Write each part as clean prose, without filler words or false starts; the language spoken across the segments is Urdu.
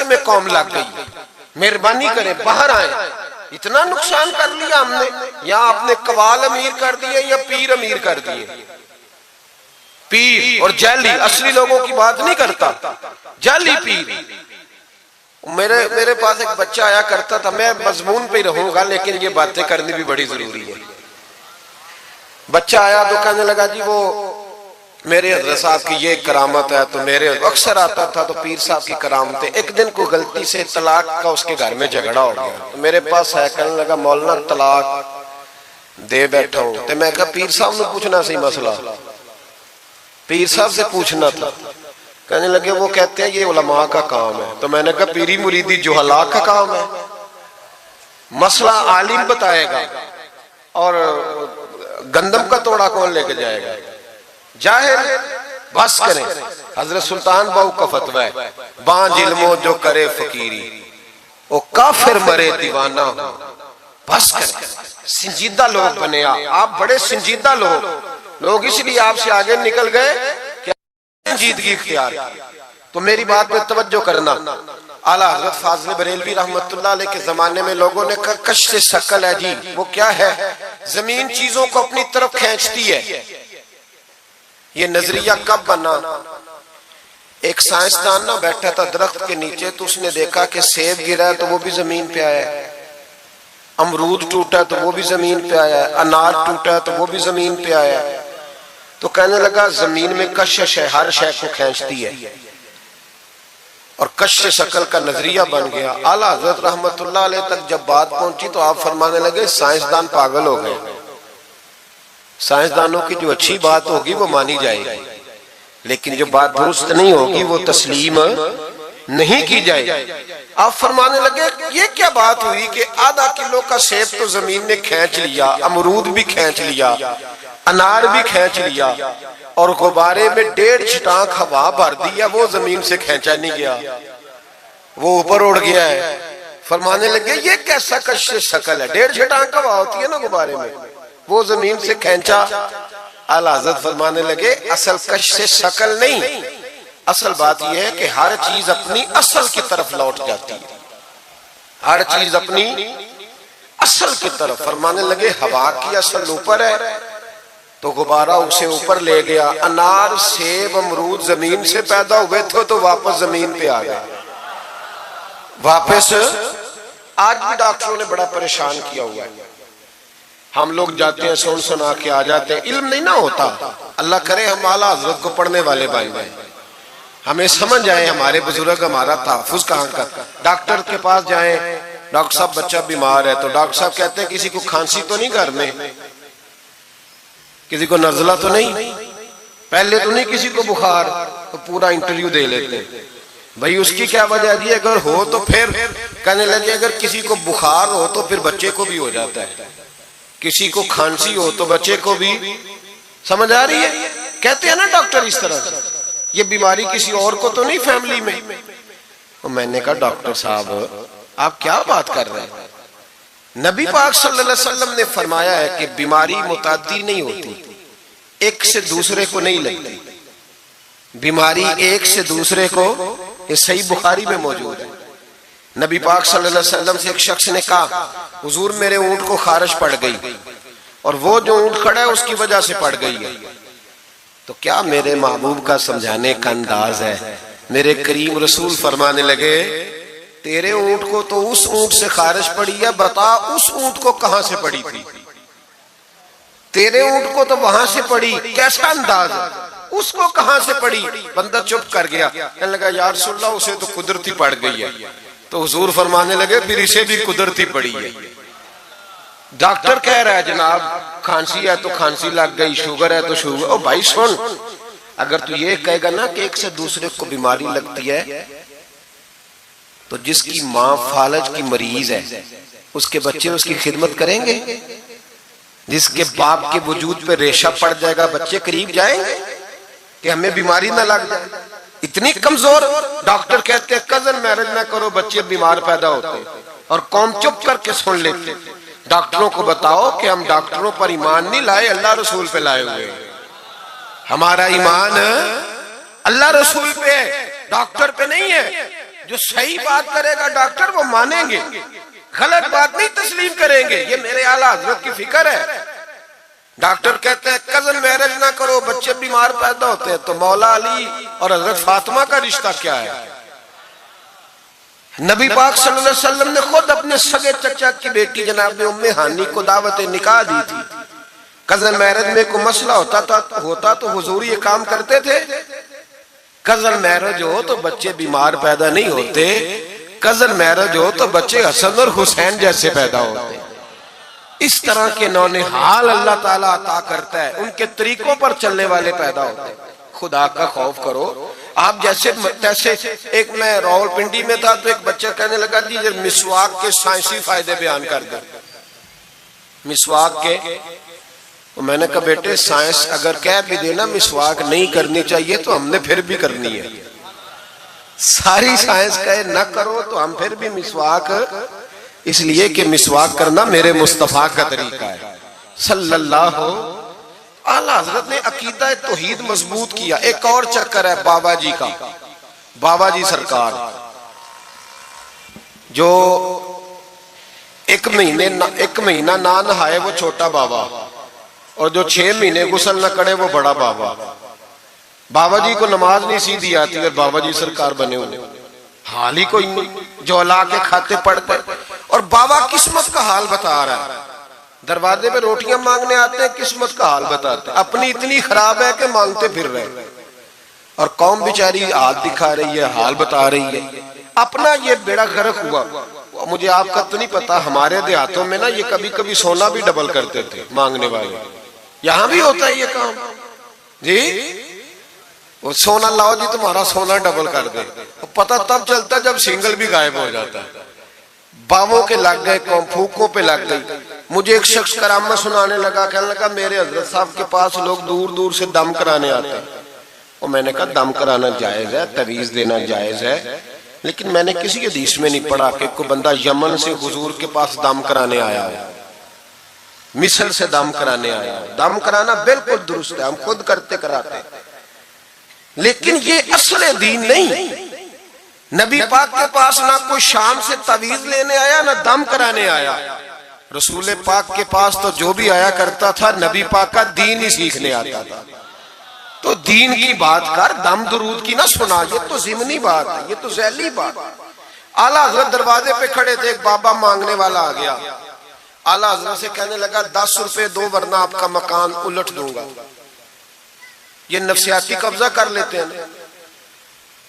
میں قوم لگ گئی، مہربانی کریں باہر آئیں، اتنا نقصان کر لیا ہم نے، یا آپ نے قوال امیر کر دیے یا پیر امیر کر دیے۔ پیر اور جعلی، اصلی لوگوں کی بات نہیں کرتا، جعلی پیر۔ میرے پاس ایک بچہ آیا کرتا تھا، میں مضمون پہ رہوں گا لیکن یہ باتیں کرنی بھی بڑی ضروری ہے۔ بچہ آیا تو کہنے لگا جی وہ میرے حضرت صاحب کی یہ کرامت ہے، تو میرے اکثر آتا تھا تو پیر صاحب کی کرامتیں۔ ایک دن کو غلطی سے طلاق کا اس کے گھر میں جھگڑا ہو گیا، تو میرے پاس ہے، کہنے لگا مولانا طلاق دے بیٹھا ہوں۔ تو میں کہا پیر صاحب نے پوچھنا سی مسئلہ، پیر صاحب سے پوچھنا تھا۔ کہنے لگے وہ کہتے ہیں یہ علماء کا کام ہے۔ تو میں نے کہا پیری مریدی جہلاء کا کام ہے، مسئلہ عالم بتائے گا، اور گندم کا توڑا کون لے کے جائے گا؟ جاہل، بس کریں۔ حضرت سلطان باؤ کا فتویٰ ہے، بانج علموں جو کرے فقیری، وہ کافر مرے دیوانہ ہو۔ بس کریں، سنجیدہ لوگ بنے آپ، بڑے سنجیدہ لوگ اس لیے آپ سے آگے نکل گئے کہ سنجیدگی اختیار کی۔ تو میری بات میں توجہ کرنا، اعلیٰ حضرت فاضل بریلوی رحمت اللہ علیہ کے زمانے میں لوگوں نے کہا کشف ثقل ہے جی، وہ کیا ہے؟ زمین چیزوں کو اپنی طرف کھینچتی ہے۔ یہ نظریہ کب بنا؟ ایک سائنسدان نہ بیٹھا تھا درخت کے نیچے، تو اس نے دیکھا کہ سیب گرا ہے تو وہ بھی زمین پہ آیا ہے، امرود ٹوٹا ہے تو وہ بھی زمین پہ آیا ہے، انار ٹوٹا ہے تو وہ بھی زمین پہ آیا ہے۔ تو کہنے لگا زمین میں کشش ہے، ہر شے کو کھینچتی ہے، اور کشف ثقل کا نظریہ بن گیا۔ اعلیٰ حضرت رحمت اللہ علیہ تک جب بات پہنچی تو آپ فرمانے لگے سائنسدان پاگل ہو گئے، سائنسدانوں کی جو اچھی بات ہوگی وہ مانی جائے گی، لیکن جو بات درست نہیں ہوگی وہ تسلیم نہیں کی جائے گی۔ آپ فرمانے لگے یہ کیا بات ہوئی کہ آدھا کلو کا سیب تو زمین نے کھینچ لیا، امرود بھی کھینچ لیا، انار بھی کھینچ لیا، اور غبارے میں 1.5 چھٹانک ہوا بھر دیا، وہ زمین سے کھینچا نہیں گیا، وہ اوپر اڑ گیا ہے۔ فرمانے لگے یہ کیسا کشف ثقل ہے؟ 1.5 چھٹانک ہوا ہوتی ہے نا غبارے میں، وہ زمین سے کھینچا۔ اعلیٰ حضرت فرمانے لگے اصل کشف ثقل نہیں، اصل بات یہ ہے کہ ہر چیز اپنی اصل کی طرف لوٹ جاتی ہے، ہر چیز اپنی اصل کی طرف۔ فرمانے لگے ہوا کی اصل اوپر ہے تو غبارہ اسے اوپر لے گیا، انار سیب امرود زمین سے پیدا ہوئے تھے تو واپس زمین پہ آ گئے، واپس۔ آج بھی ڈاکٹروں نے بڑا پریشان کیا ہوا ہے، ہم لوگ جاتے ہیں سن سنا کے آ جاتے ہیں، علم نہیں نہ ہوتا۔ اللہ کرے ہم اعلیٰ حضرت کو پڑھنے والے بن جائیں، ہمیں سمجھ آئے ہمارے بزرگ ہمارا تحفظ کہاں کا۔ ڈاکٹر کے پاس جائیں، ڈاکٹر صاحب بچہ بیمار ہے تو ڈاکٹر صاحب کہتے ہیں کسی کو کھانسی تو نہیں گھر میں، کسی کو نزلہ تو نہیں، پہلے تو نہیں کسی کو بخار، تو پورا انٹرویو دے لیتے ہیں بھئی اس کی کیا وجہ ہے؟ اگر ہو تو پھر کہنے لگے اگر کسی کو بخار ہو تو پھر بچے کو بھی ہو جاتا ہے، کسی کو کھانسی ہو تو بچے کو بھی۔ سمجھ آ رہی ہے؟ کہتے ہیں نا ڈاکٹر اس طرح سے، یہ بیماری کسی اور کو تو نہیں فیملی میں۔ میں نے کہا ڈاکٹر صاحب آپ کیا بات کر رہے ہیں؟ نبی پاک صلی اللہ علیہ وسلم نے فرمایا ہے کہ بیماری متعدی نہیں ہوتی، ایک سے دوسرے کو نہیں لگتی، بیماری ایک سے دوسرے کو، یہ صحیح بخاری میں موجود ہے۔ نبی پاک صلی اللہ علیہ وسلم سے ایک شخص نے کہا حضور میرے اونٹ کو خارش پڑ گئی، اور وہ جو اونٹ کھڑا ہے اس کی وجہ سے پڑ گئی ہے۔ تو کیا میرے محبوب کا سمجھانے کا انداز ہے؟ میرے کریم رسول فرمانے لگے تیرے اونٹ کو تو اس اونٹ سے خارش پڑی ہے، بتا اس اونٹ کو کہاں سے پڑی تھی؟ تیرے اونٹ کو تو وہاں سے پڑی، کیسا انداز ہے؟ اس کو کہاں سے پڑی؟ بندہ چپ کر گیا، کہنے لگا یا رسول اللہ اسے تو قدرتی پڑ گئی ہے۔ تو حضور فرمانے لگے پھر اسے بھی قدرتی پڑی ہے۔ ڈاکٹر کہہ رہا ہے جناب کھانسی ہے تو کھانسی لگ گئی، شوگر ہے تو شوگر۔ او بھائی سن، اگر تو یہ کہے گا نا کہ ایک سے دوسرے کو بیماری لگتی ہے، تو جس کی ماں فالج کی مریض ہے اس کے بچے اس کی خدمت کریں گے؟ جس کے باپ کے وجود پہ ریشہ پڑ جائے گا بچے قریب جائیں گے کہ ہمیں بیماری نہ لگ جائے؟ اتنی کمزور۔ ڈاکٹر کہتے ہیں کزن میرج نہ کرو، بچے بیمار پیدا ہوتے، اور قوم چپ کر کے سن لیتے۔ ڈاکٹروں کو بتاؤ کہ ہم ڈاکٹروں پر ایمان نہیں لائے، اللہ رسول پہ لائے ہوئے، ہمارا ایمان اللہ رسول پہ ہے، ڈاکٹر پہ نہیں ہے۔ جو صحیح بات کرے گا ڈاکٹر وہ مانیں گے، غلط بات نہیں تسلیم کریں گے. یہ میرے اعلیٰ حضرت کی فکر ہے. ڈاکٹر کہتے ہیں کزن میرج نہ کرو، بچے بیمار پیدا ہوتے ہیں. تو مولا علی اور حضرت فاطمہ کا رشتہ کیا ہے؟ نبی پاک صلی اللہ علیہ وسلم نے خود اپنے سگے چچا کی بیٹی جناب ام ہانی کو دعوت نکاح دی تھی. کزن میرج میں کوئی مسئلہ ہوتا تو حضور یہ کام کرتے تھے؟ کزن میرج ہو تو بچے بیمار پیدا نہیں ہوتے، کزن میرج ہو تو بچے حسن اور حسین جیسے پیدا ہوتے. اس طرح کے نونہال اللہ تعالیٰ عطا کرتا ہے، ان کے طریقوں پر چلنے والے پیدا ہوتے. خدا کا خوف کرو. آپ جیسے ایک میں راول پنڈی میں تھا تو ایک بچہ کہنے لگا جی مسواک کے سائنسی فائدے بیان کر دیں. مسواک کے میں نے کہا بیٹے سائنس اگر کہہ بھی دینا مسواک نہیں کرنی چاہیے تو ہم نے پھر بھی کرنی ہے. ساری سائنس کہے نہ کرو تو ہم پھر بھی مسواک، اس لیے کہ مسواک کرنا میرے مصطفیٰ کا طریقہ ہے صلی اللہ. اعلیٰ حضرت نے عقیدہ توحید مضبوط کیا. ایک اور چکر ہے بابا جی کا. بابا جی سرکار جو ایک مہینہ نہ نہائے وہ چھوٹا بابا، اور جو 6 مہینے غسل نہ کرے وہ بڑا بابا. بابا جی کو نماز نہیں سیدھی آتی اور بابا جی سرکار بنے ہوئے، حال ہی کوئی نہیں، جو لا کے کھاتے پڑتے. اور بابا قسمت کا حال بتا رہا ہے. دروازے پہ روٹیاں مانگنے آتے ہیں، قسمت کا حال بتاتے ہیں. اپنی اتنی خراب ہے کہ مانگتے پھر رہے، اور قوم بیچاری ہاتھ دکھا رہی ہے، حال بتا رہی ہے. اپنا یہ بیڑا غرق ہوا. مجھے آپ کا تو نہیں پتا، ہمارے دیہاتوں میں نا یہ کبھی کبھی سونا بھی ڈبل کرتے تھے مانگنے والے. یہاں بھی ہوتا ہے یہ کام جی، وہ سونا لاؤ جی تمہارا سونا ڈبل کر دے. پتہ تب چلتا ہے جب سنگل بھی غائب ہو جاتا ہے. باووں کے لگ گئے، قوم پھوکوں پہ لگ گئی. مجھے ایک شخص کرامت سنانے لگا، کہنے لگا میرے حضرت صاحب کے پاس لوگ دور دور سے دم کرانے آتے ہیں. اور میں نے کہا دم کرانا جائز ہے، تعویذ دینا جائز ہے، لیکن میں نے کسی حدیث میں نہیں پڑھا کہ کوئی بندہ یمن سے حضور کے پاس دم کرانے آیا ہے، مصر سے دم کرانے آیا ہے. دم کرانا بالکل درست ہے، ہم خود کرتے کراتے ہیں، لیکن یہ اصل دین نہیں. نبی پاک کے پاس نہ کوئی شام سے تعویذ لینے آیا نہ دم کرانے آیا. رسول پاک کے پاس تو جو بھی آیا کرتا تھا نبی پاک کا دین ہی سیکھنے آتا تھا. تو دین کی بات کر، دم درود کی نہ سنا. یہ تو ضمنی بات ہے، یہ تو ذیلی بات. اعلیٰ حضرت دروازے پہ کھڑے تھے، ایک بابا مانگنے والا آ گیا. اعلیٰ حضرت سے کہنے لگا 10 روپے دو ورنہ آپ کا مکان الٹ دوں گا. یہ نفسیاتی قبضہ کر لیتے ہیں.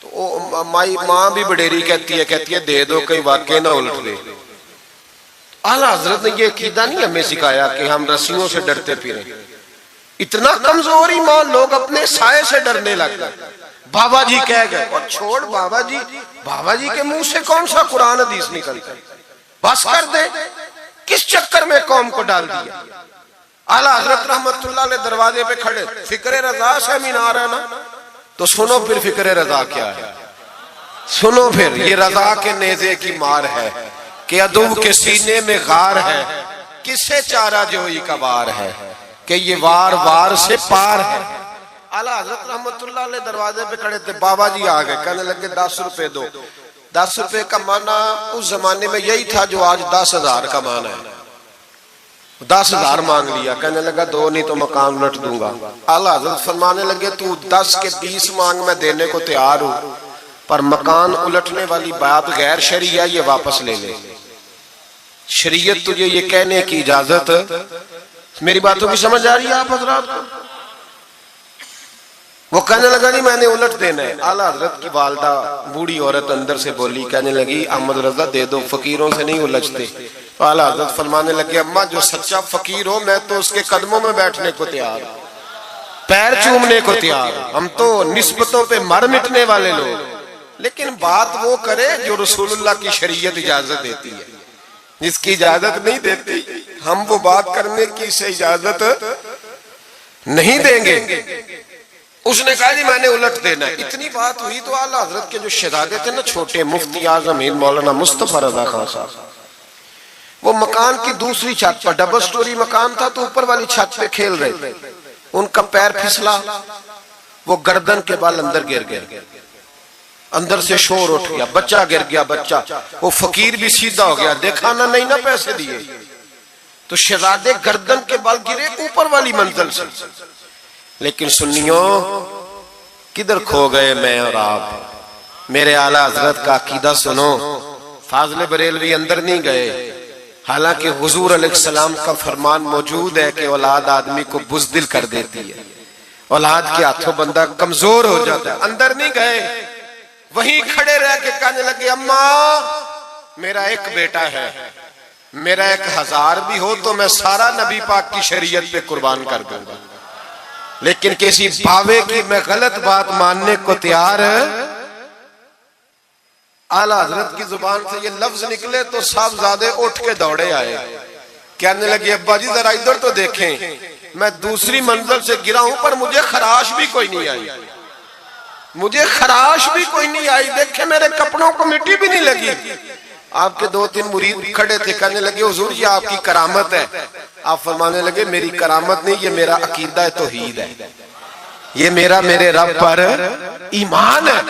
تو ماں بھی بڑیری کہتی ہے دے دو کہیں واقعی نہ الٹ دے. اعلیٰ حضرت نے یہ عقیدہ نہیں ہمیں سکھایا کہ ہم رسیوں سے ڈرتے پھریں. اتنا کمزور ایمان، لوگ اپنے سائے سے ڈرنے لگ گئے. بابا جی کہہ گئے، اور چھوڑ بابا جی کے منہ سے کون سا قرآن حدیث نکلتا ہے، بس کر دے. کس چکر میں قوم کو ڈال دیا. اعلیٰ حضرت رحمت اللہ علیہ دروازے پہ کھڑے، فکر رضا سے مینار ہے نا. تو سنو پھر فکر رضا کیا ہے، سنو پھر یہ رضا کے نیزے کی مار ہے کہ عدو کے سینے میں غار ہے، کسے چارہ جوئی کا وار ہے کہ یہ وار وار سے پار ہے. اعلیٰ حضرت رحمت اللہ علیہ دروازے پہ کھڑے تھے. بابا جی آ گئے، کہنے لگے 10 روپے دو. 10 روپے کا معنی اس زمانے میں یہی تھا جو آج 10,000 کا معنی ہے. 10,000 مانگ لیا. کہنے لگا دو نہیں تو مکان الٹ دوں گا. اعلیٰ حضرت فرمانے لگے تو 10 کے 20 مانگ، میں دینے کو تیار ہوں، پر مکان الٹنے والی بات غیر شرعی ہے، یہ واپس لے لے. شریعت تجھے یہ کہنے کی اجازت، میری باتوں کی سمجھ آ رہی ہے آپ حضرات کو؟ وہ کہنے لگا نہیں میں نے الٹ دینا ہے. اعلیٰ حضرت کی والدہ بوڑھی عورت اندر سے بولی، کہنے لگی احمد رضا دے دو، فقیروں سے نہیں الجھتے. تو اعلیٰ حضرت فرمانے لگے اماں جو سچا فقیر ہو میں تو اس کے قدموں میں بیٹھنے کو تیار، پیر چومنے کو تیار. ہم تو نسبتوں پہ مر مٹنے والے لوگ، لیکن بات وہ کرے جو رسول اللہ کی شریعت اجازت دیتی ہے. جس کی اجازت نہیں دیتی ہم وہ بات کرنے کی سے اجازت نہیں دیں گے. اس نے کہا جی میں نے الٹ دینا ہے. اتنی بات ہوئی تو اعلیٰ حضرت کے جو شہزادے تھے نا چھوٹے، مفتی اعظم مولانا مصطفیٰ رضا خان صاحب، وہ مکان کی دوسری چھت پر، ڈبل سٹوری مکان تھا تو اوپر والی چھت پہ کھیل رہے تھے. ان کا پیر پھسلا، وہ گردن کے بال اندر گر گئے. اندر سے شور اٹھ گیا، بچہ گر گیا، بچہ وہ فقیر بھی سیدھا ہو گیا، دیکھا نہ نہیں نہ پیسے دیے تو شہزادے گردن کے بال گرے اوپر والی منزل سے۔ لیکن سنیوں کدھر کھو گئے میں اور آپ؟ میرے اعلیٰ حضرت کا عقیدہ سنو، فاضل بریلوی اندر نہیں گئے، حالانکہ حضور علیہ السلام کا فرمان موجود ہے کہ اولاد آدمی کو بزدل کر دیتی ہے، اولاد کے ہاتھوں بندہ کمزور ہو جاتا ہے۔ اندر نہیں گئے، وہیں کھڑے رہ کے کہنے لگے اماں میرا ایک بیٹا ہے، میرا 1000 بھی ہو تو میں سارا نبی پاک کی شریعت پہ قربان کر دوں گا، لیکن کسی باوے کی میں غلط بات ماننے کو تیار ہے۔ اعلیٰ حضرت کی زبان سے یہ لفظ نکلے تو صاحبزادے اٹھ کے دوڑے آئے، کہنے لگے ابا جی ذرا ادھر تو دیکھیں، میں دوسری منزل سے گرا ہوں پر مجھے خراش بھی کوئی نہیں آئی، مجھے خراش بھی کوئی نہیں آئی، دیکھیں میرے کپڑوں کو مٹی بھی نہیں لگی۔ آپ کے 2-3 مرید کھڑے تھے، کہنے لگے حضور یہ آپ کی کرامت ہے۔ آپ فرمانے لگے میری کرامت نہیں، یہ میرا عقیدہ توحید ہے، یہ میرے رب پر ایمان ہے،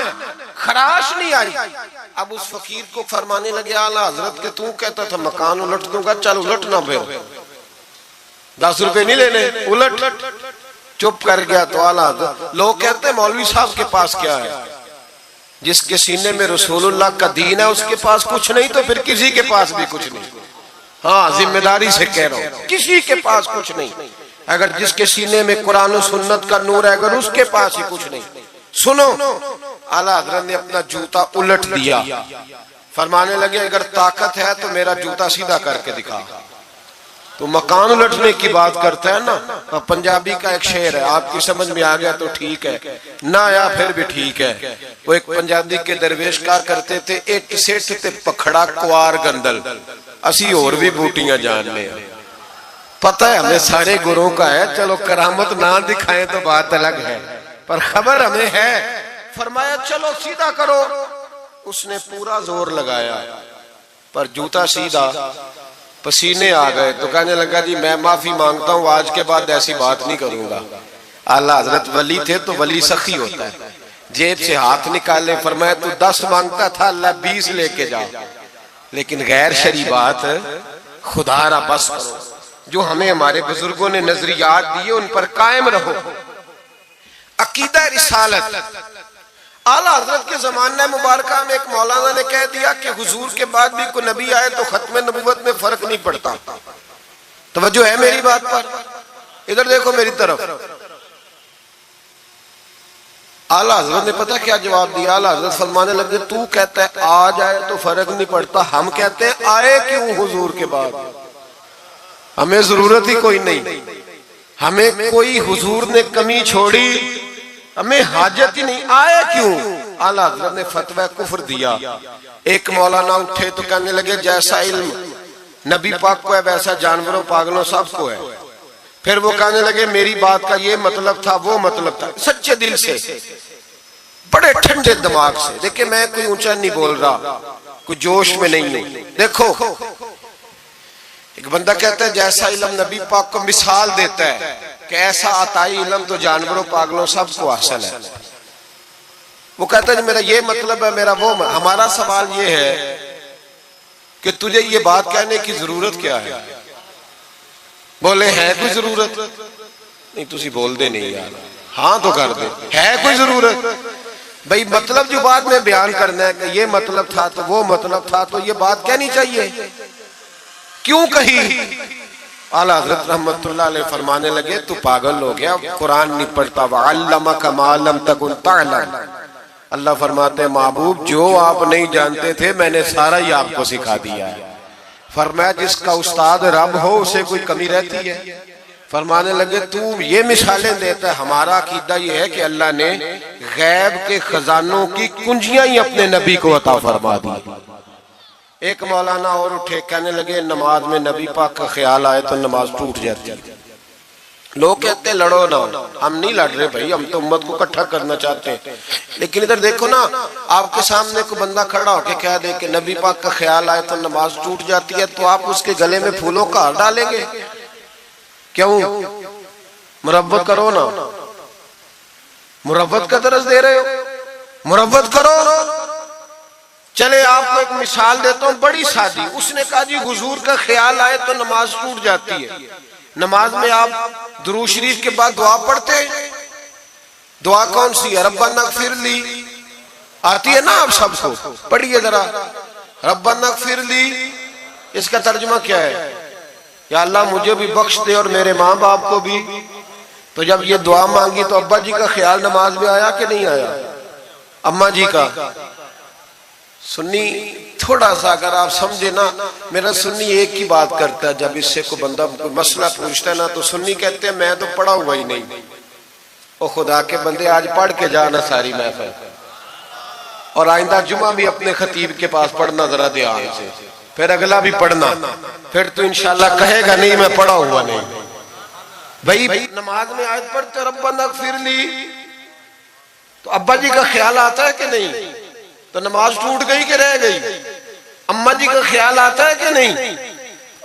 خراش نہیں آئی۔ اب اس فقیر کو فرمانے لگے اعلیٰ حضرت کہ تو کہتا تھا مکان الٹ دوں گا، چل الٹ نہ پھر 10 روپے نہیں لینے، الٹ۔ چپ کر گیا تو اعلیٰ حضرت، لوگ کہتے ہیں مولوی صاحب کے پاس کیا ہے؟ جس کے سینے میں رسول اللہ کا دین ہے اس کے پاس کچھ نہیں تو پھر کسی کے پاس بھی کچھ نہیں۔ ہاں ذمہ داری سے کہہ رہا ہوں، کسی کے پاس کچھ نہیں۔ اگر جس کے سینے میں قرآن و سنت کا نور ہے اگر اس کے پاس ہی کچھ نہیں۔ سنو، اعلیٰ حضرت نے اپنا جوتا الٹ دیا، فرمانے لگے اگر طاقت ہے تو میرا جوتا سیدھا کر کے دکھا۔ تو مکان الٹنے کی بات کرتا ہے نا، پنجابی کا ایک شعر ہے، آپ کی سمجھ میں آ گیا تو ٹھیک ہے، نہ آیا پھر بھی ٹھیک ہے۔ وہ ایک پنجابی کے درویش کار کرتے تھے، ایک سیٹھ تے پکھڑا کوار گندل، اسی اور بھی بوٹیاں جاننے ہیں۔ پتہ ہے ہمیں سارے گروہ کا ہے، چلو کرامت نہ دکھائیں تو بات الگ ہے، پر خبر ہمیں ہے۔ فرمایا چلو سیدھا کرو، اس نے پورا زور لگایا پر جوتا سیدھا، پسینے آ گئے تو کہنے لگا جی میں معافی مانگتا ہوں، آج کے بعد ایسی بات نہیں کروں گا۔ اعلیٰ حضرت ولی تھے تو ولی سخی ہوتا ہے، جیب سے ہاتھ نکالے، فرمایا تو 10 مانگتا تھا اللہ 20 لے کے جا، لیکن غیر شرعی بات خدا را بس کرو۔ جو ہمیں ہمارے بزرگوں نے نظریات دیے ان پر قائم رہو۔ عقیدہ رسالت، اعلیٰ حضرت کے زمانہ مبارکہ میں ایک مولانا نے کہہ دیا کہ حضور کے بعد بھی کوئی نبی آئے تو ختم نبوت میں فرق نہیں پڑتا۔ توجہ ہے میری بات پر؟ ادھر دیکھو میری طرف۔ اعلیٰ حضرت نے پتہ کیا جواب دیا؟ اعلیٰ حضرت فرمانے لگے تو کہتا ہے آ جائے تو فرق نہیں پڑتا، ہم کہتے ہیں آئے کیوں حضور کے بعد؟ ہمیں ضرورت ہی کوئی نہیں، ہمیں کوئی حضور نے کمی چھوڑی، ہمیں حاجت ہی نہیں، آئے کیوں؟ اعلیٰ حضرت نے فتوی کفر دیا۔ ایک مولانا اٹھے تو کہنے لگے جیسا علم نبی پاک کو ہے ویسا جانوروں پاگلوں سب کو ہے۔ پھر وہ کہنے لگے میری بات کا یہ مطلب تھا وہ مطلب تھا، سچے دل سے بڑے ٹھنڈے دماغ سے۔ دیکھیں میں کوئی اونچا نہیں بول رہا، کوئی جوش میں نہیں ہوں۔ دیکھو ایک بندہ کہتا ہے جیسا علم نبی پاک کو مثال دیتا ہے کہ ایسا عطائی علم تو جانوروں پاگلوں سب کو حاصل ہے۔ وہ کہتا ہے میرا یہ مطلب ہے میرا وہ مطلب۔ ہمارا سوال یہ ہے کہ تجھے یہ بات کہنے کی ضرورت کیا ہے؟ بولے ہے کوئی ضرورت؟ نہیں تسی بول دے نہیں یار، ہاں تو کر دے، ہے کوئی ضرورت؟ بھئی مطلب جو بات میں بیان کرنا ہے کہ یہ مطلب تھا تو وہ مطلب تھا تو یہ بات کہنی چاہیے، کیوں کہی؟ اعلیٰ حضرت رحمت اللہ علیہ فرمانے لگے تو پاگل ہو گیا، قرآن نہیں پڑھتا وَعَلَّمَكَ مَا لَمْ تَكُنْ تَعْلَمْ۔ اللہ فرماتے ہیں محبوب جو آپ نہیں جانتے تھے میں نے سارا ہی آپ کو سکھا دیا ہے۔ فرمایا جس کا استاد رب ہو اسے کوئی کمی رہتی ہے؟ فرمانے لگے تو یہ مثالیں دیتا ہے، ہمارا عقیدہ یہ ہے کہ اللہ نے غیب کے خزانوں کی کنجیاں ہی اپنے نبی کو عطا فرما دی۔ ایک مولانا اور اٹھے کہنے لگے نماز میں نبی پاک کا خیال آئے تو نماز ٹوٹ جاتی ہے۔ لوگ کہتے ہیں لڑو نہ، ہم نہیں لڑ رہے بھائی، ہم تو امت کو اکٹھا کرنا چاہتے ہیں۔ لیکن ادھر دیکھو نا، آپ کے سامنے کوئی بندہ کھڑا ہو کے کہہ دے کہ نبی پاک کا خیال آئے تو نماز ٹوٹ جاتی ہے، تو آپ اس کے گلے میں پھولوں کا ہار ڈالیں گے؟ کیوں؟ مربت کرو نا، مربت کا درس دے رہے ہو؟ مروت کرو. چلے آپ کو ایک مثال دیتا ہوں بڑی سادی. اس نے کہا جی حضور کا خیال آئے تو نماز ٹوٹ جاتی ہے. نماز میں آپ درود شریف کے بعد دعا پڑھتے ہیں. دعا کون سی ہے؟ ربنا اغفر لی. آتی ہے نا آپ سب کو؟ پڑھیے ذرا ربنا اغفر لی. اس کا ترجمہ کیا ہے؟ یا اللہ مجھے بھی بخش دے اور میرے ماں باپ کو بھی. تو جب یہ دعا مانگی تو ابا جی کا خیال نماز میں آیا کہ نہیں آیا؟ اماں جی کا؟ سنی تھوڑا سا اگر آپ سمجھے نا، میرا سنی ایک ہی بات کرتا ہے. جب اس سے کوئی بندہ کوئی مسئلہ پوچھتا ہے نا تو سنی کہتے ہیں میں تو پڑھا ہوا ہی نہیں. او خدا کے بندے آج پڑھ کے جانا ساری محفل، اور آئندہ جمعہ بھی اپنے خطیب کے پاس پڑھنا ذرا دھیان سے، پھر اگلا بھی پڑھنا. پھر تو انشاءاللہ کہے گا نہیں میں پڑھا ہوا نہیں. بھائی نماز میں آیت پڑھتے ربنا اغفر لی تو ابا جی کا خیال آتا ہے کہ نہیں؟ تو نماز ٹوٹ گئی کہ رہ گئی؟ اماں جی کا خیال آتا ہے کہ نہیں؟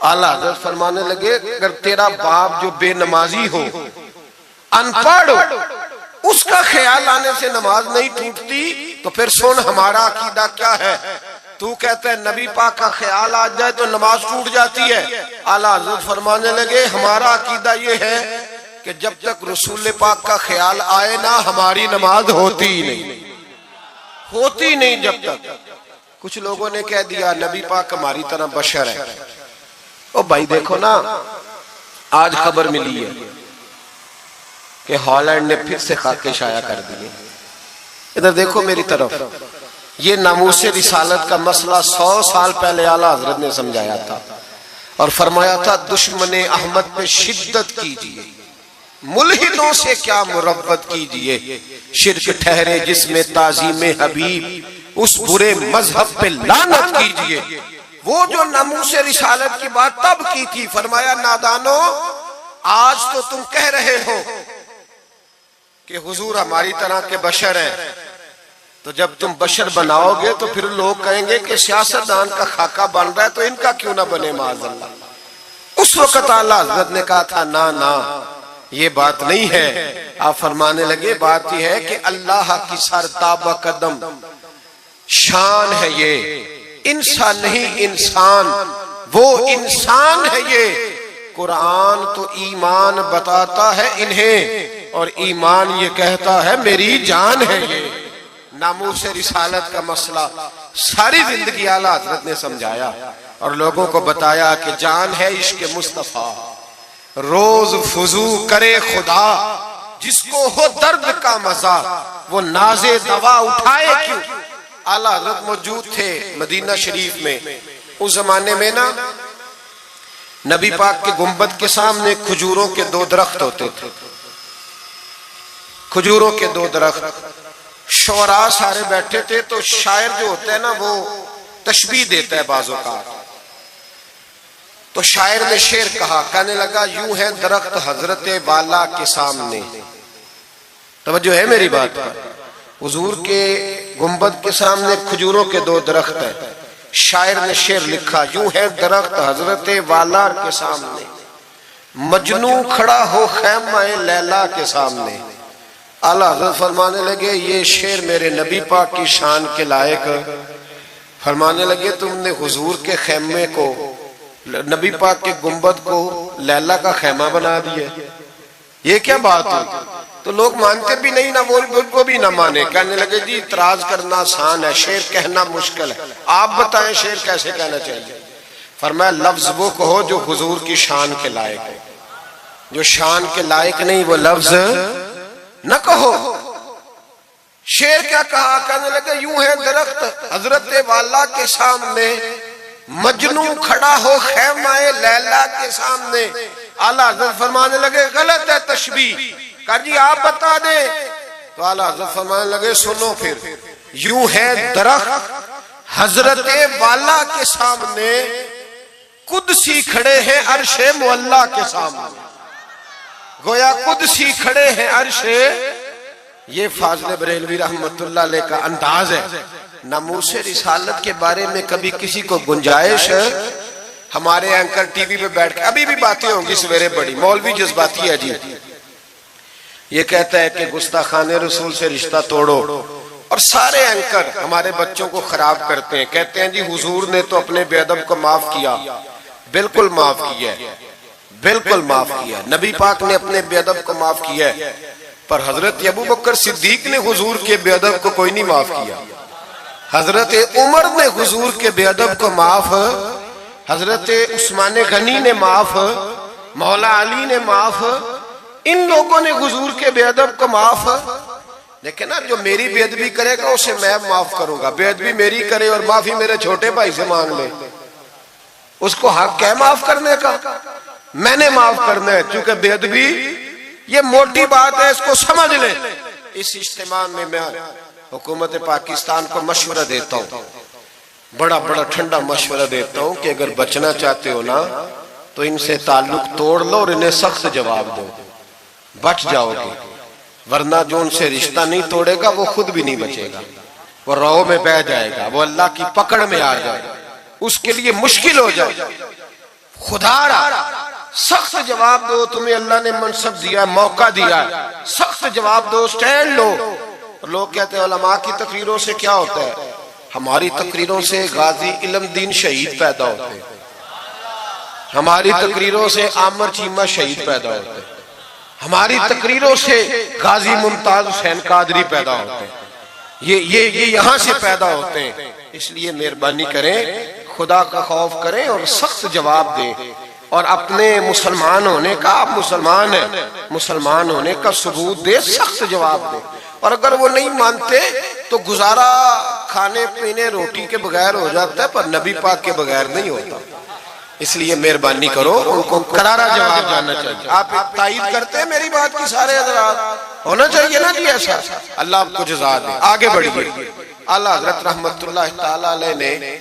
اعلیٰ حضرت فرمانے لگے اگر تیرا باپ جو بے نمازی ہو، ان پڑھ، اس کا خیال آنے سے نماز نہیں ٹوٹتی تو پھر سن ہمارا عقیدہ کیا ہے. تو کہتا ہے نبی پاک کا خیال آ جائے تو نماز ٹوٹ جاتی ہے. اعلیٰ حضرت فرمانے لگے ہمارا عقیدہ یہ ہے کہ جب تک رسول پاک کا خیال آئے نا ہماری نماز ہوتی ہی نہیں، ہوتی نہیں جب تک. کچھ لوگوں نے کہہ دیا نبی پاک ہماری طرح بشر ہے. او بھائی دیکھو نا، آج خبر ملی ہے کہ ہالینڈ نے پھر سے خاکے شائع کر دیے. ادھر دیکھو میری طرف. یہ ناموس رسالت کا مسئلہ 100 سال پہلے اعلیٰ حضرت نے سمجھایا تھا اور فرمایا تھا دشمن احمد پہ شدت کیجئے، ملحدوں سے کیا مروت کیجئے، شرک ٹھہرے جس میں تعظیم حبیب، اس برے مذہب پہ لعنت کیجئے. وہ جو ناموس رسالت کی بات تب کی تھی، فرمایا نادانو آج تو تم کہہ رہے ہو کہ حضور ہماری طرح کے بشر ہیں، تو جب تم بشر بناؤ گے تو پھر لوگ کہیں گے کہ سیاستدان کا خاکہ بن رہا ہے تو ان کا کیوں نہ بنے معاذ اللہ. اس وقت اعلیٰ حضرت نے کہا تھا نا یہ بات نہیں ہے. آپ فرمانے لگے بات یہ ہے کہ اللہ کی سرتابہ قدم شان ہے، یہ انسان نہیں انسان، وہ انسان ہے. یہ قرآن تو ایمان بتاتا ہے انہیں اور ایمان یہ کہتا ہے میری جان ہے. یہ ناموس رسالت کا مسئلہ ساری زندگی اعلیٰ حضرت نے سمجھایا اور لوگوں کو بتایا کہ جان ہے عشق مصطفیٰ، روز فضو کرے خدا، جس کو ہو درد کا مزہ وہ ناز دوا اٹھائے کیوں. اعلیٰ حضرت موجود تھے مدینہ شریف میں. اس زمانے میں نا نبی پاک کے گنبد کے سامنے کھجوروں کے 2 درخت ہوتے تھے. کھجوروں کے 2 درخت. شعراء سارے بیٹھے تھے تو شاعر جو ہوتا ہے نا وہ تشبیہ دیتا ہے بعض اوقات. تو شاعر نے شعر کہا، کہنے لگا یوں ہے درخت حضرت والا کے سامنے. توجہ ہے میری بات پر؟ حضور کے گنبد کے سامنے کھجوروں کے 2 درخت ہیں. شاعر نے شعر لکھا یوں ہے درخت حضرت والا کے سامنے، مجنوں کھڑا ہو خیمہ لیلا کے سامنے. اعلیٰ حضرت فرمانے لگے یہ شعر میرے نبی پاک کی شان کے لائق. فرمانے لگے تم نے حضور کے خیمے کو، نبی پاک کے گنبد کو لیلا کا خیمہ بنا دیا. یہ کیا بات ہوئی؟ تو لوگ مانتے بھی نہیں، نہ وہ بھی نہ مانے. کہنے لگے جی اعتراض کرنا آسان ہے، شعر کہنا مشکل ہے، آپ بتائیں شعر کیسے کہنا چاہیے. فرمایا لفظ وہ کہو جو حضور کی شان کے لائق ہے، جو شان کے لائق نہیں وہ لفظ نہ کہو. شعر کیا کہا؟ کہنے لگے یوں ہے درخت حضرت والا کے سامنے، مجنوں کھڑا ہو خیمہ لیلا کے سامنے. اعلیٰ حضرت فرمانے لگے غلط ہے تشبیہ. کہا جی آپ بتا دیں. تو اعلیٰ حضرت فرمانے لگے سنو پھر، یوں ہے درخت حضرت والا کے سامنے، قدسی کھڑے ہیں عرش معلا کے سامنے. گویا قدسی کھڑے ہیں عرش. یہ فاضل بریلوی رحمت اللہ علیہ کا انداز ہے. ناموس رسالت کے بارے میں کبھی کسی کو گنجائش، ہمارے اینکر ٹی وی پہ بیٹھ کے ابھی بھی باتیں ہوں گی سویرے بڑی، مولوی جذباتی ہے جی، یہ کہتا ہے کہ گستاخان رسول سے رشتہ توڑو، اور سارے اینکر ہمارے بچوں کو خراب کرتے ہیں، کہتے ہیں جی حضور نے تو اپنے بے ادب کو معاف کیا۔ بالکل معاف کیا ہے، بالکل معاف کیا ہے، نبی پاک نے اپنے بے ادب کو معاف کیا ہے، پر حضرت ابو بکر صدیق نے حضور کے بے ادب کو کوئی نہیں معاف کیا۔ حضرت عمر نے حضور کے بے ادب کو معاف، حضرت عثمان غنی نے معاف، مولا علی نے معاف، ان لوگوں نے حضور کے بے ادب کو معاف۔ لیکن نا جو میری بے ادبی کرے گا اسے میں معاف کروں گا، بے ادبی میری کرے اور معافی میرے چھوٹے بھائی سے مانگ لے، اس کو حق ہے معاف کرنے کا، میں نے معاف کرنا ہے، چونکہ بے ادبی یہ موٹی بات ہے، اس کو سمجھ لیں۔ اس اجتماع میں میں حکومت پاکستان کو مشورہ دیتا ہوں، بڑا بڑا ٹھنڈا مشورہ دیتا ہوں کہ اگر بچنا چاہتے ہو نا تو ان سے تعلق توڑ لو اور انہیں سخت جواب دو، بچ جاؤ گے، ورنہ جو ان سے رشتہ نہیں توڑے گا وہ خود بھی نہیں بچے گا، وہ راہ میں بہ جائے گا، وہ اللہ کی پکڑ میں آ جائے گا، اس کے لیے مشکل ہو جائے۔ خدا را سخت جواب دو، تمہیں اللہ نے منصب دیا، موقع دیا، سخت جواب دو، سٹینڈ لو۔ لوگ کہتے ہیں علماء کی تقریروں سے کیا ہوتا ہے؟ ہماری تقریروں سے غازی علم دین شہید پیدا ہوتے ہیں، ہماری تقریروں سے عامر چیمہ شہید پیدا ہوتے ہیں، ہماری تقریروں سے غازی ممتاز حسین قادری پیدا ہوتے ہیں، یہ یہاں سے پیدا ہوتے ہیں۔ اس لیے مہربانی کریں، خدا کا خوف کریں اور سخت جواب دیں، اور اپنے مسلمان ہونے کا، آپ مسلمان ہیں، مسلمان ہونے کا ثبوت دیں، سخت جواب دیں۔ اور اگر وہ نہیں مانتے تو گزارا کھانے پینے روٹی کے بغیر ہو جاتا ہے، پر نبی پاک کے بغیر نہیں ہوتا۔ اس لیے مہربانی کرو، ان کو کرارا جواب جاننا چاہیے۔ آپ تائید کرتے ہیں میری بات کی سارے حضرات؟ ہونا چاہیے نا جی ایسا۔ اللہ آپ کو جزا دے۔ آگے بڑھیے۔ اعلیٰ حضرت رحمت اللہ تعالی علیہ نے